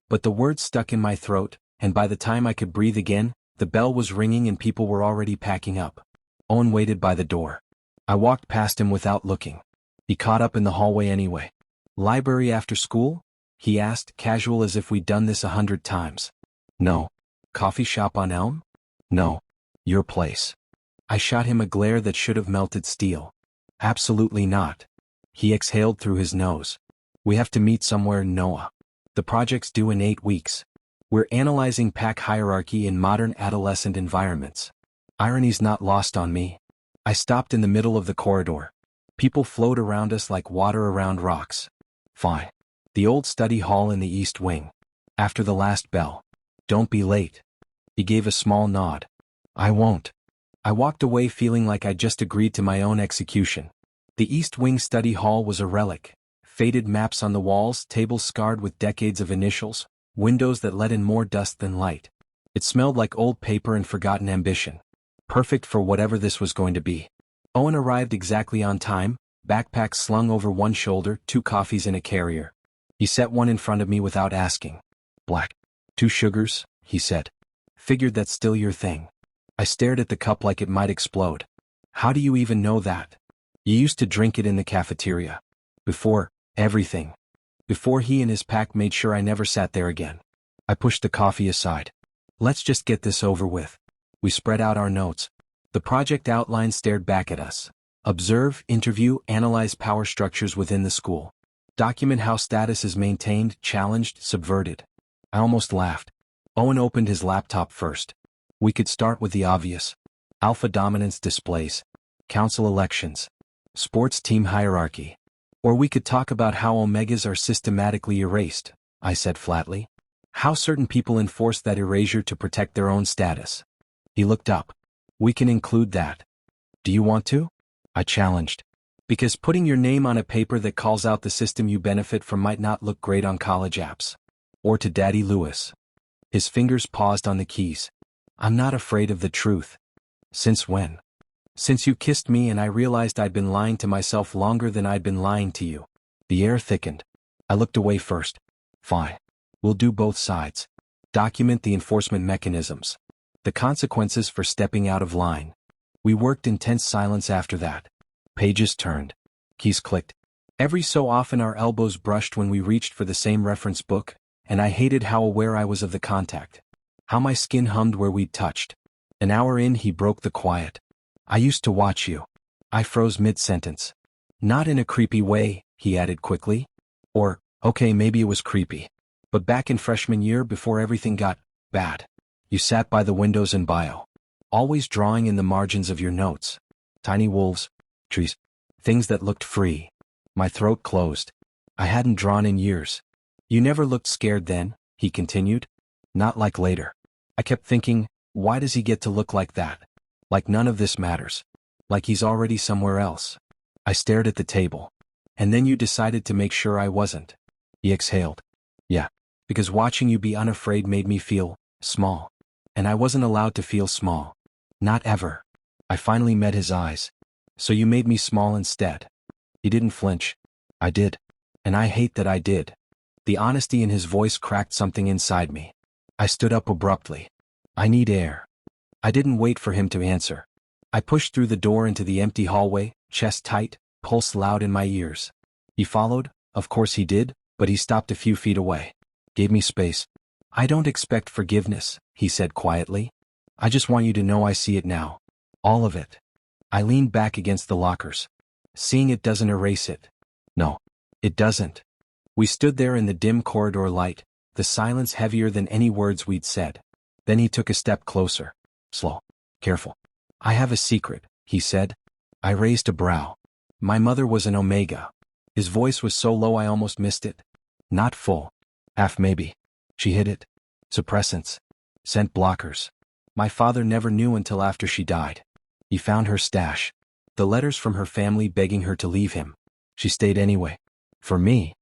But the words stuck in my throat, and by the time I could breathe again, the bell was ringing and people were already packing up. Owen waited by the door. I walked past him without looking. He caught up in the hallway anyway. Library after school? He asked, casual as if we'd done this 100 times. No. Coffee shop on Elm? No. Your place. I shot him a glare that should have melted steel. Absolutely not. He exhaled through his nose. We have to meet somewhere, Noah. The project's due in 8 weeks. We're analyzing pack hierarchy in modern adolescent environments. Irony's not lost on me. I stopped in the middle of the corridor. People flowed around us like water around rocks. Fine. The old study hall in the east wing. After the last bell. Don't be late. He gave a small nod. I won't. I walked away feeling like I'd just agreed to my own execution. The east wing study hall was a relic. Faded maps on the walls, tables scarred with decades of initials, windows that let in more dust than light. It smelled like old paper and forgotten ambition. Perfect for whatever this was going to be. Owen arrived exactly on time, backpack slung over one shoulder, 2 coffees in a carrier. He set one in front of me without asking. Black. 2 sugars, he said. Figured that's still your thing. I stared at the cup like it might explode. How do you even know that? You used to drink it in the cafeteria. Before everything. Before he and his pack made sure I never sat there again. I pushed the coffee aside. Let's just get this over with. We spread out our notes. The project outline stared back at us. Observe, interview, analyze power structures within the school. Document how status is maintained, challenged, subverted. I almost laughed. Owen opened his laptop first. We could start with the obvious. Alpha dominance displays. Council elections. Sports team hierarchy. Or we could talk about how omegas are systematically erased, I said flatly. How certain people enforce that erasure to protect their own status. He looked up. We can include that. Do you want to? I challenged. Because putting your name on a paper that calls out the system you benefit from might not look great on college apps. Or to Daddy Lewis. His fingers paused on the keys. I'm not afraid of the truth. Since when? Since you kissed me and I realized I'd been lying to myself longer than I'd been lying to you. The air thickened. I looked away first. Fine. We'll do both sides. Document the enforcement mechanisms. The consequences for stepping out of line. We worked in tense silence after that. Pages turned. Keys clicked. Every so often our elbows brushed when we reached for the same reference book, and I hated how aware I was of the contact. How my skin hummed where we'd touched. An hour in he broke the quiet. I used to watch you. I froze mid-sentence. Not in a creepy way, he added quickly. Or, okay, maybe it was creepy. But back in freshman year before everything got bad. You sat by the windows in bio. Always drawing in the margins of your notes. Tiny wolves, trees, things that looked free. My throat closed. I hadn't drawn in years. You never looked scared then, he continued. Not like later. I kept thinking, why does he get to look like that? Like none of this matters. Like he's already somewhere else. I stared at the table. And then you decided to make sure I wasn't. He exhaled. Yeah. Because watching you be unafraid made me feel small. And I wasn't allowed to feel small. Not ever. I finally met his eyes. So you made me small instead. He didn't flinch. I did. And I hate that I did. The honesty in his voice cracked something inside me. I stood up abruptly. I need air. I didn't wait for him to answer. I pushed through the door into the empty hallway, chest tight, pulse loud in my ears. He followed, of course he did, but he stopped a few feet away. Gave me space. I don't expect forgiveness, he said quietly. I just want you to know I see it now. All of it. I leaned back against the lockers. Seeing it doesn't erase it. No, it doesn't. We stood there in the dim corridor light, the silence heavier than any words we'd said. Then he took a step closer. Slow. Careful. I have a secret, he said. I raised a brow. My mother was an Omega. His voice was so low I almost missed it. Not full. Half maybe. She hid it. Suppressants. Scent blockers. My father never knew until after she died. He found her stash. The letters from her family begging her to leave him. She stayed anyway. For me.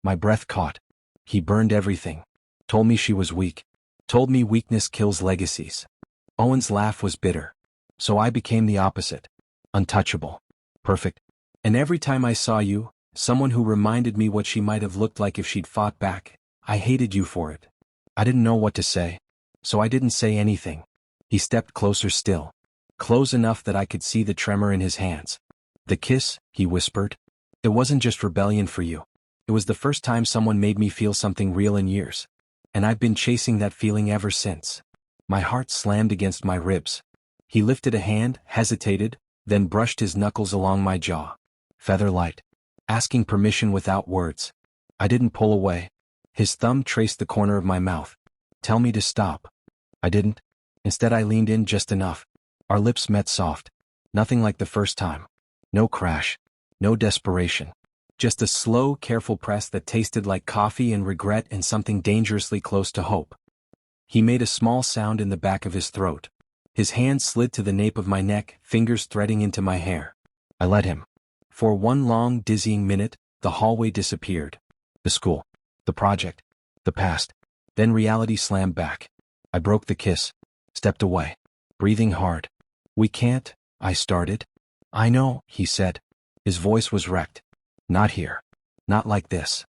My breath caught. He burned everything. Told me she was weak. Told me weakness kills legacies. Owen's laugh was bitter. So I became the opposite. Untouchable. Perfect. And every time I saw you, someone who reminded me what she might have looked like if she'd fought back, I hated you for it. I didn't know what to say. So I didn't say anything. He stepped closer still. close enough that I could see the tremor in his hands. "The kiss," he whispered. "It wasn't just rebellion for you. It was the first time someone made me feel something real in years. And I've been chasing that feeling ever since." My heart slammed against my ribs. He lifted a hand, hesitated, then brushed his knuckles along my jaw. Featherlight. Asking permission without words. I didn't pull away. His thumb traced the corner of my mouth. "Tell me to stop." I didn't. Instead I leaned in just enough. Our lips met soft. Nothing like the first time. No crash. No desperation. Just a slow, careful press that tasted like coffee and regret and something dangerously close to hope. He made a small sound in the back of his throat. His hand slid to the nape of my neck, fingers threading into my hair. I let him. For one long, dizzying minute, the hallway disappeared. The school. The project. The past. Then reality slammed back. I broke the kiss. Stepped away. Breathing hard. "We can't," I started. "I know," he said. His voice was wrecked. "Not here. Not like this."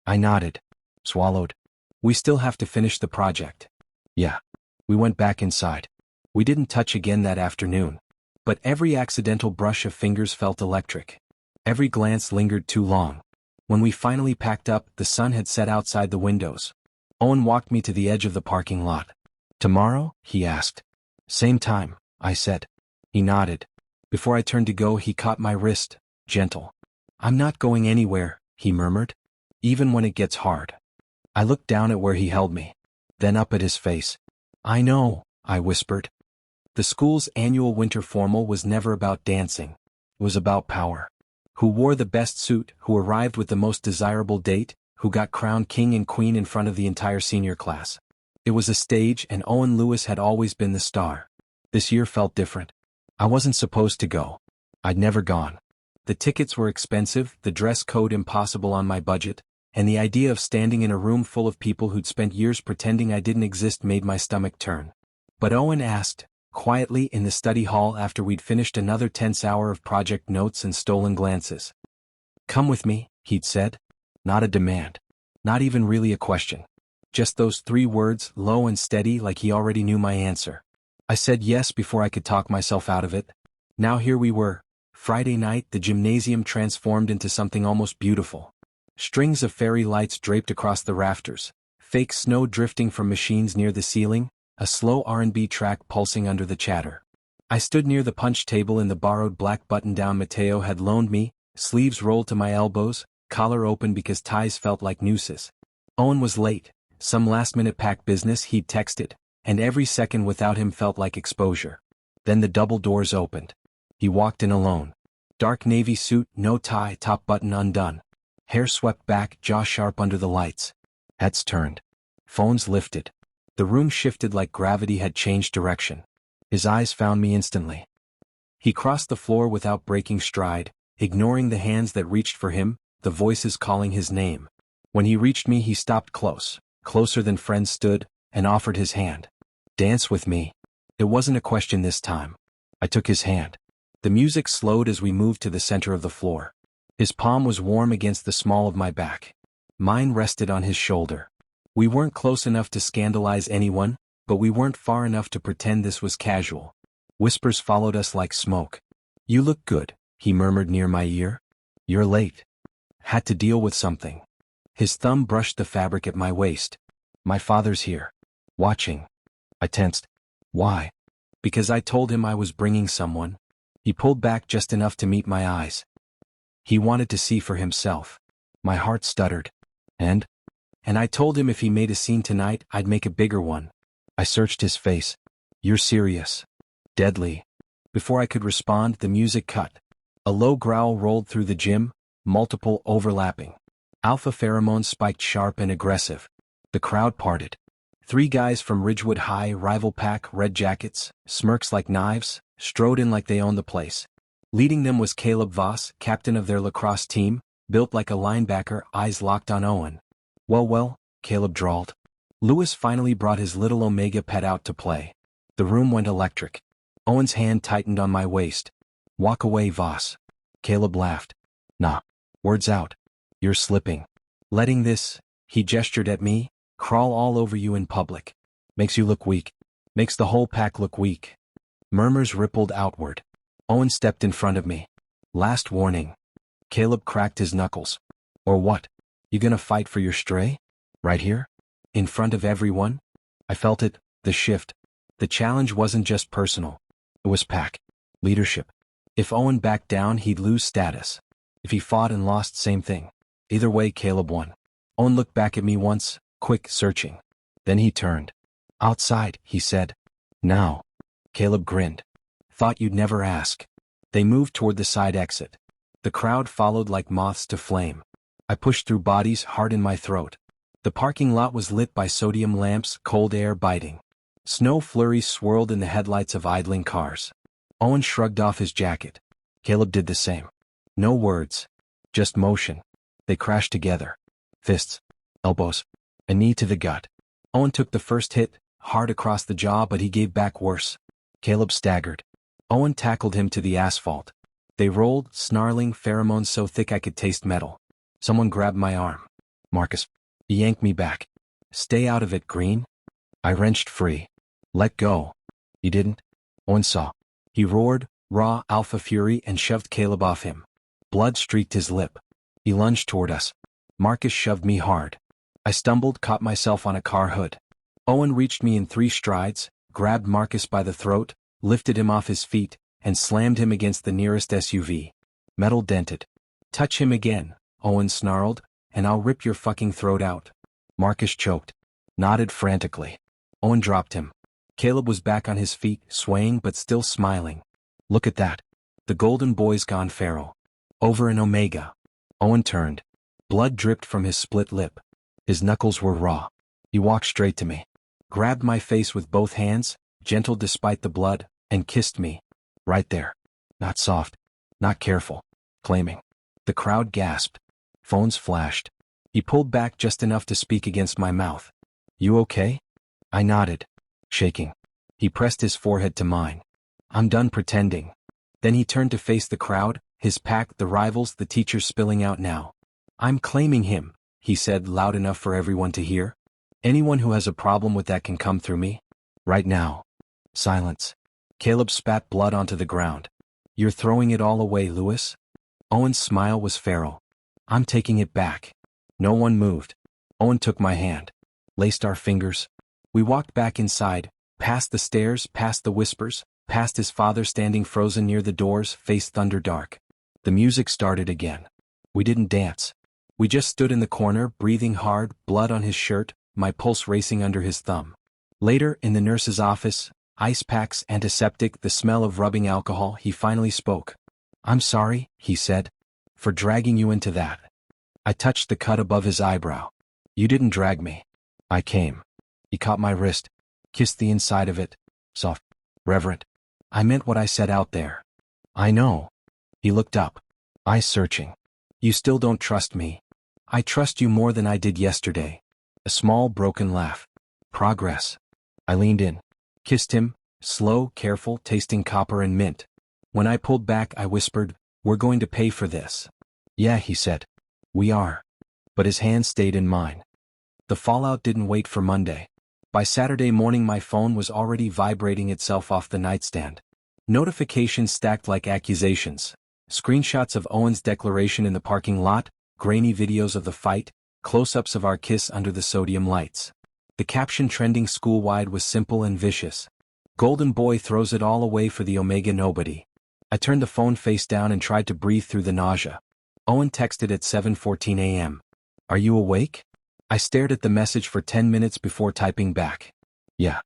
I nodded. Swallowed. "We still have to finish the project." Yeah. We went back inside. We didn't touch again that afternoon. But every accidental brush of fingers felt electric. Every glance lingered too long. When we finally packed up, the sun had set outside the windows. Owen walked me to the edge of the parking lot. "Tomorrow?" he asked. "Same time," I said. He nodded. Before I turned to go, he caught my wrist, gentle. "I'm not going anywhere," he murmured. "Even when it gets hard." I looked down at where he held me. Then up at his face. "I know," I whispered. The school's annual winter formal was never about dancing. It was about power. Who wore the best suit, who arrived with the most desirable date, who got crowned king and queen in front of the entire senior class. It was a stage, and Owen Lewis had always been the star. This year felt different. I wasn't supposed to go. I'd never gone. The tickets were expensive, the dress code impossible on my budget, and the idea of standing in a room full of people who'd spent years pretending I didn't exist made my stomach turn. But Owen asked, quietly in the study hall after we'd finished another tense hour of project notes and stolen glances. "Come with me," he'd said. Not a demand. Not even really a question. Just those 3 words, low and steady, like he already knew my answer. I said yes before I could talk myself out of it. Now here we were. Friday night, the gymnasium transformed into something almost beautiful. Strings of fairy lights draped across the rafters, fake snow drifting from machines near the ceiling, a slow R&B track pulsing under the chatter. I stood near the punch table in the borrowed black button-down Mateo had loaned me, sleeves rolled to my elbows, collar open because ties felt like nooses. Owen was late, some last-minute pack business he'd texted, and every second without him felt like exposure. Then the double doors opened. He walked in alone. Dark navy suit, no tie, top button undone. Hair swept back, jaw sharp under the lights. Heads turned. Phones lifted. The room shifted like gravity had changed direction. His eyes found me instantly. He crossed the floor without breaking stride, ignoring the hands that reached for him, the voices calling his name. When he reached me, he stopped close, closer than friends stood, and offered his hand. "Dance with me." It wasn't a question this time. I took his hand. The music slowed as we moved to the center of the floor. His palm was warm against the small of my back. Mine rested on his shoulder. We weren't close enough to scandalize anyone, but we weren't far enough to pretend this was casual. Whispers followed us like smoke. "You look good," he murmured near my ear. "You're late." Had to deal with something. His thumb brushed the fabric at my waist. "My father's here. Watching." I tensed. "Why?" "Because I told him I was bringing someone." He pulled back just enough to meet my eyes. He wanted to see for himself. My heart stuttered. And I told him if he made a scene tonight, I'd make a bigger one. I searched his face. "You're serious?" "Deadly." Before I could respond, the music cut. A low growl rolled through the gym, multiple overlapping. Alpha pheromones spiked sharp and aggressive. The crowd parted. 3 guys from Ridgewood High, rival pack, red jackets, smirks like knives, strode in like they owned the place. Leading them was Caleb Voss, captain of their lacrosse team, built like a linebacker, eyes locked on Owen. Well, Caleb drawled. Lewis finally brought his little Omega pet out to play. The room went electric. Owen's hand tightened on my waist. "Walk away, Voss." Caleb laughed. "Nah. Words out. You're slipping. Letting this," he gestured at me, "crawl all over you in public. Makes you look weak. Makes the whole pack look weak." Murmurs rippled outward. Owen stepped in front of me. Last warning. Caleb cracked his knuckles. Or what? You gonna fight for your stray? Right here? In front of everyone? I felt it, the shift. The challenge wasn't just personal. It was pack. Leadership. If Owen backed down, he'd lose status. If he fought and lost, same thing. Either way, Caleb won. Owen looked back at me once, quick, searching. Then he turned. Outside, he said. Now. Caleb grinned. Thought you'd never ask. They moved toward the side exit. The crowd followed like moths to flame. I pushed through bodies, heart in my throat. The parking lot was lit by sodium lamps, cold air biting. Snow flurries swirled in the headlights of idling cars. Owen shrugged off his jacket. Caleb did the same. No words. Just motion. They crashed together. Fists. Elbows. A knee to the gut. Owen took the first hit, hard across the jaw, but he gave back worse. Caleb staggered. Owen tackled him to the asphalt. They rolled, snarling, pheromones so thick I could taste metal. Someone grabbed my arm. Marcus. He yanked me back. Stay out of it, Green. I wrenched free. Let go. You didn't? Owen saw. He roared, raw alpha fury, and shoved Caleb off him. Blood streaked his lip. He lunged toward us. Marcus shoved me hard. I stumbled, caught myself on a car hood. Owen reached me in 3 strides, grabbed Marcus by the throat, lifted him off his feet, and slammed him against the nearest SUV. Metal dented. Touch him again, Owen snarled, and I'll rip your fucking throat out. Marcus choked. Nodded frantically. Owen dropped him. Caleb was back on his feet, swaying but still smiling. Look at that. The golden boy's gone feral. Over in Omega. Owen turned. Blood dripped from his split lip. His knuckles were raw. He walked straight to me. Grabbed my face with both hands, gentle despite the blood, and kissed me. Right there. Not soft. Not careful. Claiming. The crowd gasped. Phones flashed. He pulled back just enough to speak against my mouth. You okay? I nodded. Shaking. He pressed his forehead to mine. I'm done pretending. Then he turned to face the crowd, his pack, the rivals, the teachers spilling out now. I'm claiming him, he said loud enough for everyone to hear. Anyone who has a problem with that can come through me. Right now. Silence. Caleb spat blood onto the ground. You're throwing it all away, Lewis? Owen's smile was feral. I'm taking it back. No one moved. Owen took my hand. Laced our fingers. We walked back inside, past the stairs, past the whispers, past his father standing frozen near the doors, face thunder dark. The music started again. We didn't dance. We just stood in the corner, breathing hard, blood on his shirt, my pulse racing under his thumb. Later, in the nurse's office, ice packs, antiseptic, the smell of rubbing alcohol, he finally spoke. I'm sorry, he said, for dragging you into that. I touched the cut above his eyebrow. You didn't drag me. I came. He caught my wrist, kissed the inside of it, soft, reverent. I meant what I said out there. I know. He looked up, eyes searching. You still don't trust me. I trust you more than I did yesterday. A small broken laugh. Progress. I leaned in, kissed him, slow, careful, tasting copper and mint. When I pulled back, I whispered, we're going to pay for this. Yeah, he said. We are. But his hand stayed in mine. The fallout didn't wait for Monday. By Saturday morning my phone was already vibrating itself off the nightstand. Notifications stacked like accusations. Screenshots of Owen's declaration in the parking lot, grainy videos of the fight, close-ups of our kiss under the sodium lights. The caption trending school-wide was simple and vicious. Golden boy throws it all away for the Omega nobody. I turned the phone face down and tried to breathe through the nausea. Owen texted at 7:14 a.m. Are you awake? I stared at the message for 10 minutes before typing back. Yeah.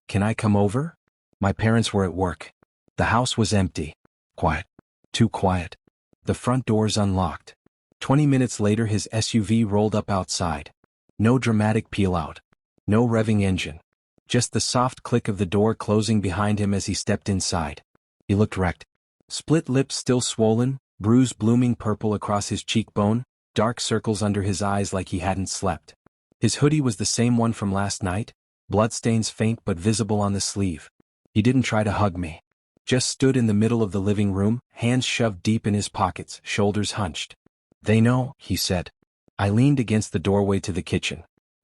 Can I come over? My parents were at work. The house was empty. Quiet. Too quiet. The front doors unlocked. 20 minutes later his SUV rolled up outside. No dramatic peel-out. No revving engine. Just the soft click of the door closing behind him as he stepped inside. He looked wrecked. Split lips still swollen, bruise blooming purple across his cheekbone, dark circles under his eyes like he hadn't slept. His hoodie was the same one from last night, bloodstains faint but visible on the sleeve. He didn't try to hug me. Just stood in the middle of the living room, hands shoved deep in his pockets, shoulders hunched. They know, he said. I leaned against the doorway to the kitchen.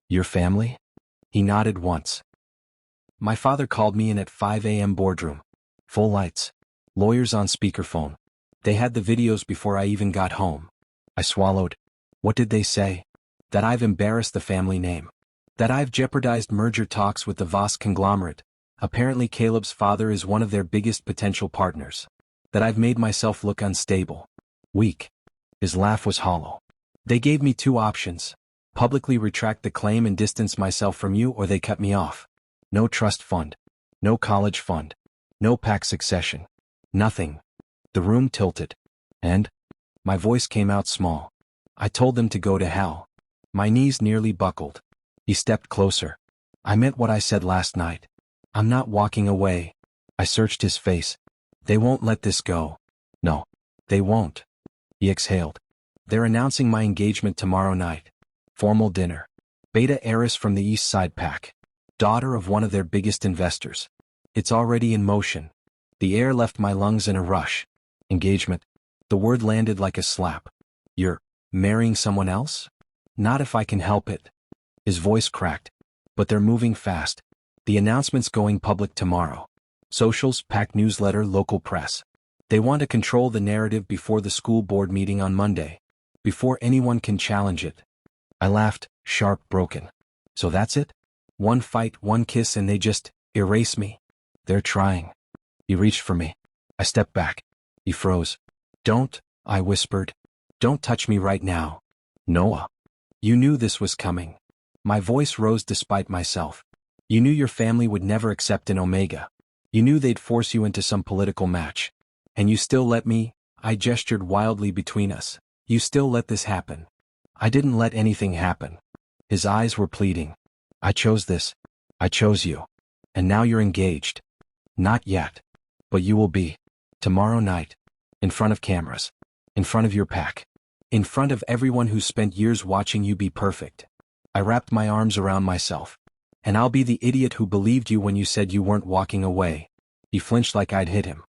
Your family? He nodded once. My father called me in at 5 a.m. boardroom. Full lights. Lawyers on speakerphone. They had the videos before I even got home. I swallowed. What did they say? That I've embarrassed the family name. That I've jeopardized merger talks with the Voss conglomerate. Apparently Caleb's father is one of their biggest potential partners. That I've made myself look unstable. Weak. His laugh was hollow. They gave me two options. Publicly retract the claim and distance myself from you, or they cut me off. No trust fund. No college fund. No PAC succession. Nothing. The room tilted. And? My voice came out small. I told them to go to hell. My knees nearly buckled. He stepped closer. I meant what I said last night. I'm not walking away. I searched his face. They won't let this go. No. They won't. He exhaled. They're announcing my engagement tomorrow night. Formal dinner. Beta heiress from the East Side PAC. Daughter of one of their biggest investors. It's already in motion. The air left my lungs in a rush. Engagement. The word landed like a slap. You're marrying someone else? Not if I can help it. His voice cracked. But they're moving fast. The announcement's going public tomorrow. Socials, PAC newsletter, local press. They want to control the narrative before the school board meeting on Monday. Before anyone can challenge it. I laughed, sharp, broken. So that's it? One fight, one kiss, and they just erase me? They're trying. He reached for me. I stepped back. He froze. Don't, I whispered. Don't touch me right now. Noah. You knew this was coming. My voice rose despite myself. You knew your family would never accept an Omega. You knew they'd force you into some political match. And you still let me, I gestured wildly between us. You still let this happen. I didn't let anything happen. His eyes were pleading. I chose this. I chose you. And now you're engaged. Not yet. But you will be. Tomorrow night. In front of cameras. In front of your PAC. In front of everyone who spent years watching you be perfect. I wrapped my arms around myself. And I'll be the idiot who believed you when you said you weren't walking away. He flinched like I'd hit him.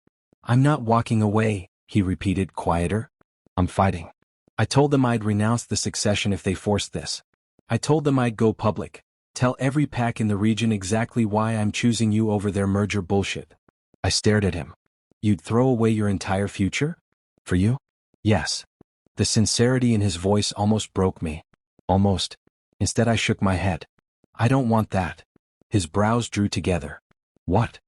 I'm not walking away, he repeated, quieter. I'm fighting. I told them I'd renounce the succession if they forced this. I told them I'd go public. Tell every PAC in the region exactly why I'm choosing you over their merger bullshit. I stared at him. You'd throw away your entire future? For you? Yes. The sincerity in his voice almost broke me. Almost. Instead I shook my head. I don't want that. His brows drew together. What?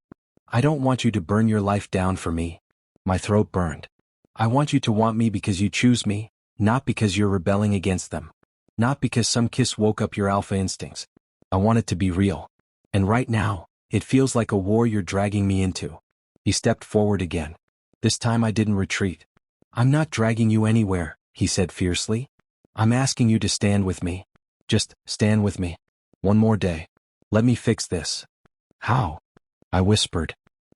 I don't want you to burn your life down for me. My throat burned. I want you to want me because you choose me, not because you're rebelling against them. Not because some kiss woke up your alpha instincts. I want it to be real. And right now, it feels like a war you're dragging me into. He stepped forward again. This time I didn't retreat. I'm not dragging you anywhere, he said fiercely. I'm asking you to stand with me. Just stand with me. One more day. Let me fix this. How? I whispered.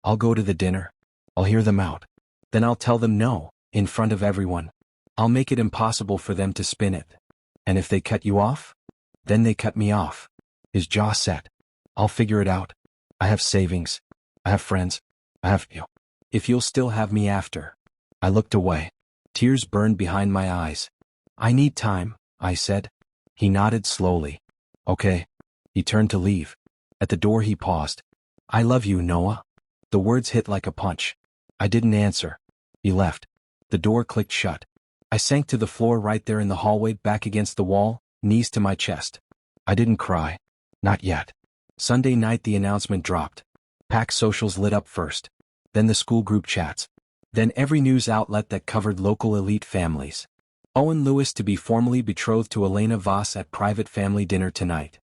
I'll go to the dinner. I'll hear them out. Then I'll tell them no, in front of everyone. I'll make it impossible for them to spin it. And if they cut you off? Then they cut me off. His jaw set. I'll figure it out. I have savings. I have friends. I have you. If you'll still have me after. I looked away. Tears burned behind my eyes. I need time, I said. He nodded slowly. Okay. He turned to leave. At the door he paused. I love you, Noah. The words hit like a punch. I didn't answer. He left. The door clicked shut. I sank to the floor right there in the hallway, back against the wall, knees to my chest. I didn't cry. Not yet. Sunday night the announcement dropped. PAC socials lit up first. Then the school group chats. Then every news outlet that covered local elite families. Owen Lewis to be formally betrothed to Elena Voss at private family dinner tonight.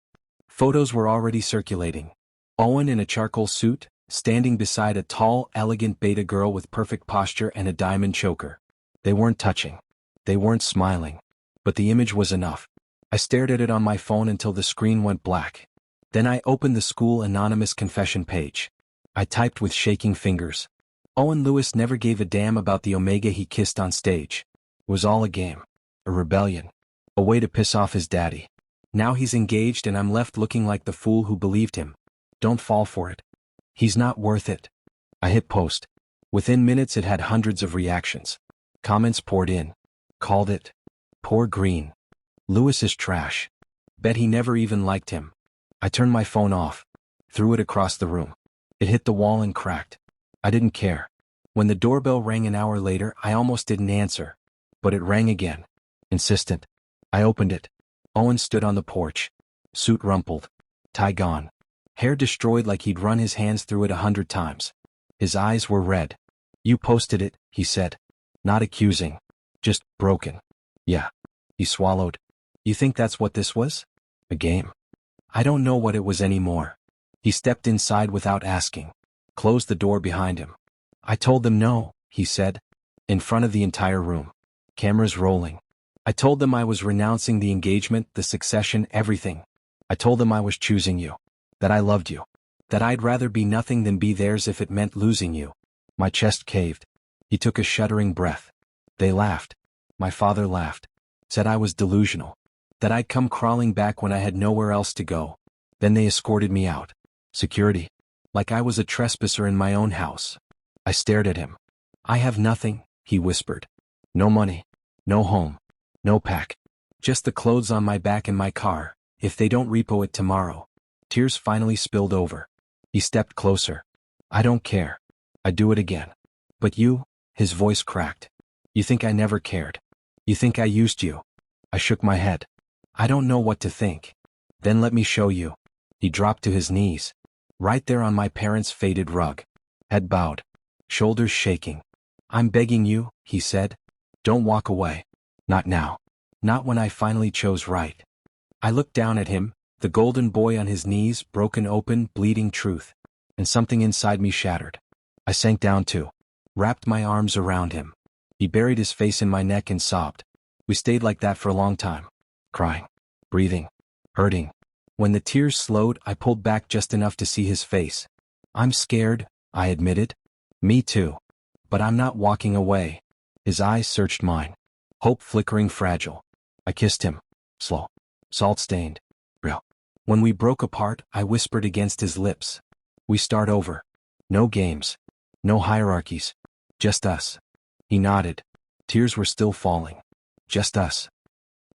Photos were already circulating. Owen in a charcoal suit, standing beside a tall, elegant beta girl with perfect posture and a diamond choker. They weren't touching. They weren't smiling. But the image was enough. I stared at it on my phone until the screen went black. Then I opened the school anonymous confession page. I typed with shaking fingers. Owen Lewis never gave a damn about the Omega he kissed on stage. It was all a game. A rebellion. A way to piss off his daddy. Now he's engaged and I'm left looking like the fool who believed him. Don't fall for it. He's not worth it. I hit post. Within minutes it had hundreds of reactions. Comments poured in. Called it. Poor Green. Lewis is trash. Bet he never even liked him. I turned my phone off. Threw it across the room. It hit the wall and cracked. I didn't care. When the doorbell rang an hour later, I almost didn't answer. But it rang again. Insistent. I opened it. Owen stood on the porch. Suit rumpled. Tie gone. Hair destroyed like he'd run his hands through it 100 times. His eyes were red. You posted it, he said. Not accusing. Just broken. Yeah. He swallowed. You think that's what this was? A game? I don't know what it was anymore. He stepped inside without asking. Closed the door behind him. I told them no, he said. In front of the entire room. Cameras rolling. I told them I was renouncing the engagement, the succession, everything. I told them I was choosing you. That I loved you. That I'd rather be nothing than be theirs if it meant losing you. My chest caved. He took a shuddering breath. They laughed. My father laughed. Said I was delusional. That I'd come crawling back when I had nowhere else to go. Then they escorted me out. Security. Like I was a trespasser in my own house. I stared at him. I have nothing, he whispered. No money. No home. No pack. Just the clothes on my back and my car, if they don't repo it tomorrow. Tears finally spilled over. He stepped closer. I don't care. I'd do it again. But you, his voice cracked. You think I never cared. You think I used you. I shook my head. I don't know what to think. Then let me show you. He dropped to his knees. Right there on my parents' faded rug. Head bowed. Shoulders shaking. I'm begging you, he said. Don't walk away. Not now. Not when I finally chose right. I looked down at him, the golden boy on his knees, broken open, bleeding truth. And something inside me shattered. I sank down too. Wrapped my arms around him. He buried his face in my neck and sobbed. We stayed like that for a long time. Crying. Breathing. Hurting. When the tears slowed, I pulled back just enough to see his face. I'm scared, I admitted. Me too. But I'm not walking away. His eyes searched mine. Hope flickering fragile. I kissed him. Slow. Salt-stained. Real. When we broke apart, I whispered against his lips. We start over. No games. No hierarchies. Just us. He nodded. Tears were still falling. Just us.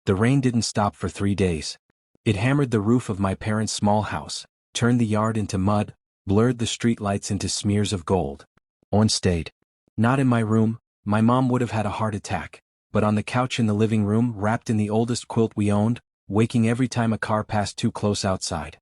The rain didn't stop for 3 days. It hammered the roof of my parents' small house, turned the yard into mud, blurred the street lights into smears of gold. Owen stayed. Not in my room, my mom would have had a heart attack, but on the couch in the living room, wrapped in the oldest quilt we owned, waking every time a car passed too close outside.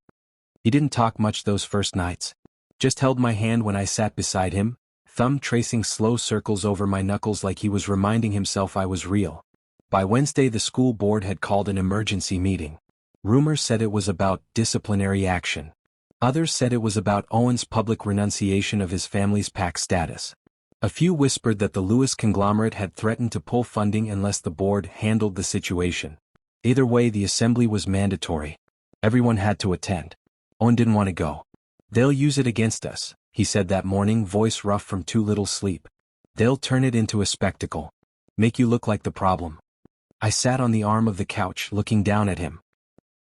He didn't talk much those first nights. Just held my hand when I sat beside him, thumb tracing slow circles over my knuckles like he was reminding himself I was real. By Wednesday, the school board had called an emergency meeting. Rumors said it was about disciplinary action. Others said it was about Owen's public renunciation of his family's PAC status. A few whispered that the Lewis conglomerate had threatened to pull funding unless the board handled the situation. Either way, the assembly was mandatory. Everyone had to attend. Owen didn't want to go. They'll use it against us, he said that morning, voice rough from too little sleep. They'll turn it into a spectacle. Make you look like the problem. I sat on the arm of the couch, looking down at him.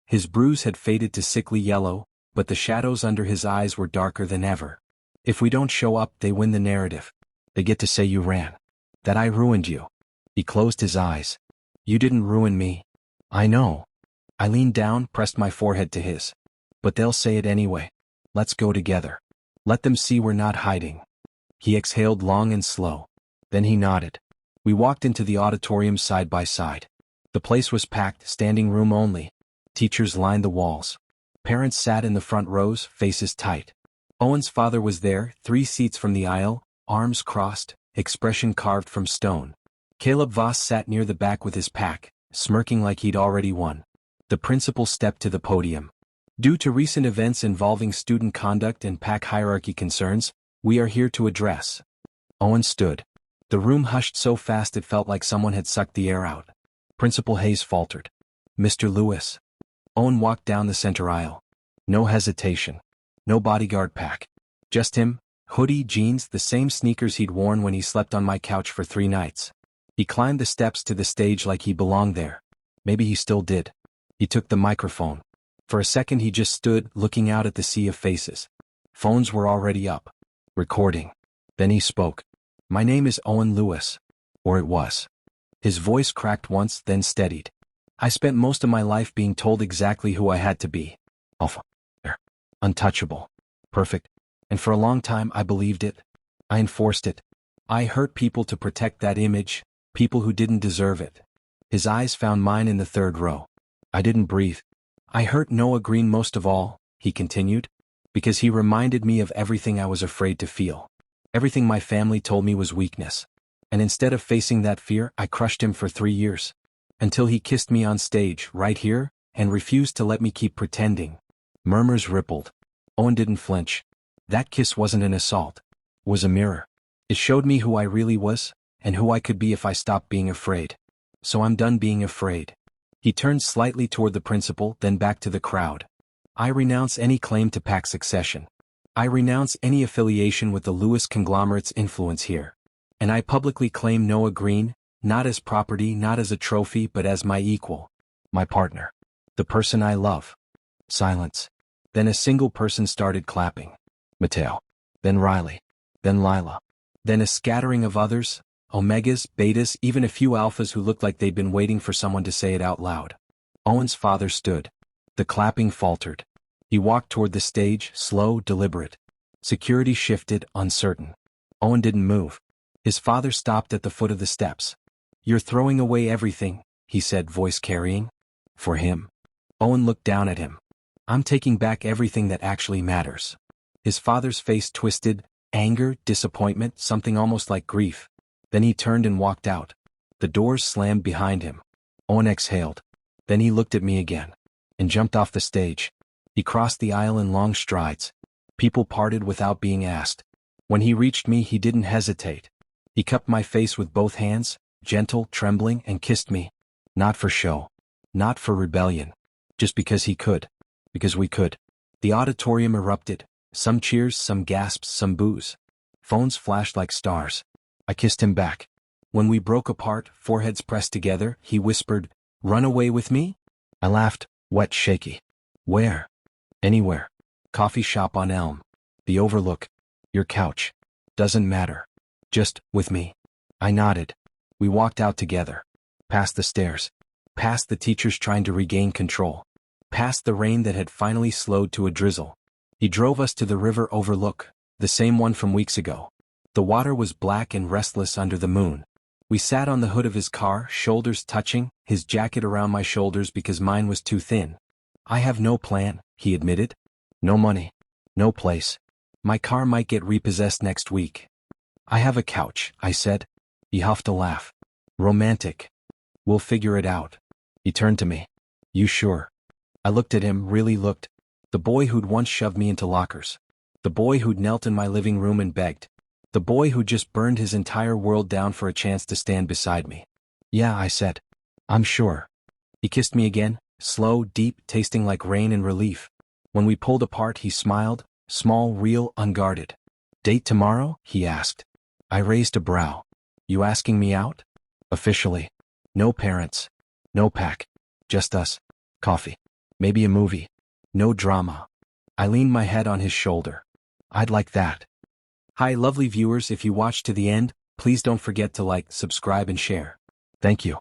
His bruise had faded to sickly yellow, but the shadows under his eyes were darker than ever. If we don't show up, they win the narrative. They get to say you ran. That I ruined you. He closed his eyes. You didn't ruin me. I know. I leaned down, pressed my forehead to his. But they'll say it anyway. Let's go together. Let them see we're not hiding. He exhaled long and slow. Then he nodded. We walked into the auditorium side by side. The place was packed, standing room only. Teachers lined the walls. Parents sat in the front rows, faces tight. Owen's father was there, 3 seats from the aisle, arms crossed, expression carved from stone. Caleb Voss sat near the back with his pack, smirking like he'd already won. The principal stepped to the podium. Due to recent events involving student conduct and pack hierarchy concerns, we are here to address. Owen stood. The room hushed so fast it felt like someone had sucked the air out. Principal Hayes faltered. Mr. Lewis. Owen walked down the center aisle. No hesitation. No bodyguard pack. Just him, hoodie, jeans, the same sneakers he'd worn when he slept on my couch for 3 nights. He climbed the steps to the stage like he belonged there. Maybe he still did. He took the microphone. For a second he just stood, looking out at the sea of faces. Phones were already up. Recording. Then he spoke. My name is Owen Lewis. Or it was. His voice cracked once, then steadied. I spent most of my life being told exactly who I had to be. Alpha. Untouchable. Perfect. And for a long time I believed it. I enforced it. I hurt people to protect that image, people who didn't deserve it. His eyes found mine in the third row. I didn't breathe. I hurt Noah Green most of all, he continued, because he reminded me of everything I was afraid to feel. Everything my family told me was weakness. And instead of facing that fear, I crushed him for 3 years. Until he kissed me on stage, right here, and refused to let me keep pretending. Murmurs rippled. Owen didn't flinch. That kiss wasn't an assault. It was a mirror. It showed me who I really was, and who I could be if I stopped being afraid. So I'm done being afraid. He turned slightly toward the principal, then back to the crowd. I renounce any claim to PAC succession. I renounce any affiliation with the Lewis conglomerate's influence here. And I publicly claim Noah Green, not as property, not as a trophy, but as my equal. My partner. The person I love. Silence. Then a single person started clapping. Mateo. Then Riley. Then Lila. Then a scattering of others, omegas, betas, even a few alphas who looked like they'd been waiting for someone to say it out loud. Owen's father stood. The clapping faltered. He walked toward the stage, slow, deliberate. Security shifted, uncertain. Owen didn't move. His father stopped at the foot of the steps. You're throwing away everything, he said, voice carrying. For him. Owen looked down at him. I'm taking back everything that actually matters. His father's face twisted, anger, disappointment, something almost like grief. Then he turned and walked out. The doors slammed behind him. Owen exhaled. Then he looked at me again. And jumped off the stage. He crossed the aisle in long strides. People parted without being asked. When he reached me, he didn't hesitate. He cupped my face with both hands, gentle, trembling, and kissed me. Not for show. Not for rebellion. Just because he could. Because we could. The auditorium erupted. Some cheers, some gasps, some boos. Phones flashed like stars. I kissed him back. When we broke apart, foreheads pressed together, he whispered, "Run away with me?" I laughed, wet, shaky. Where? Anywhere. Coffee shop on Elm. The Overlook. Your couch. Doesn't matter. Just, with me. I nodded. We walked out together. Past the stairs. Past the teachers trying to regain control. Past the rain that had finally slowed to a drizzle. He drove us to the river overlook, the same one from weeks ago. The water was black and restless under the moon. We sat on the hood of his car, shoulders touching, his jacket around my shoulders because mine was too thin. I have no plan, he admitted. No money. No place. My car might get repossessed next week. I have a couch, I said. He huffed a laugh. Romantic. We'll figure it out. He turned to me. You sure? I looked at him, really looked. The boy who'd once shoved me into lockers. The boy who'd knelt in my living room and begged. The boy who just burned his entire world down for a chance to stand beside me. Yeah, I said. I'm sure. He kissed me again, slow, deep, tasting like rain and relief. When we pulled apart, he smiled, small, real, unguarded. Date tomorrow? He asked. I raised a brow. You asking me out? Officially. No parents. No pack. Just us. Coffee. Maybe a movie. No drama. I leaned my head on his shoulder. I'd like that. Hi, lovely viewers, if you watched to the end, please don't forget to like, subscribe, and share. Thank you.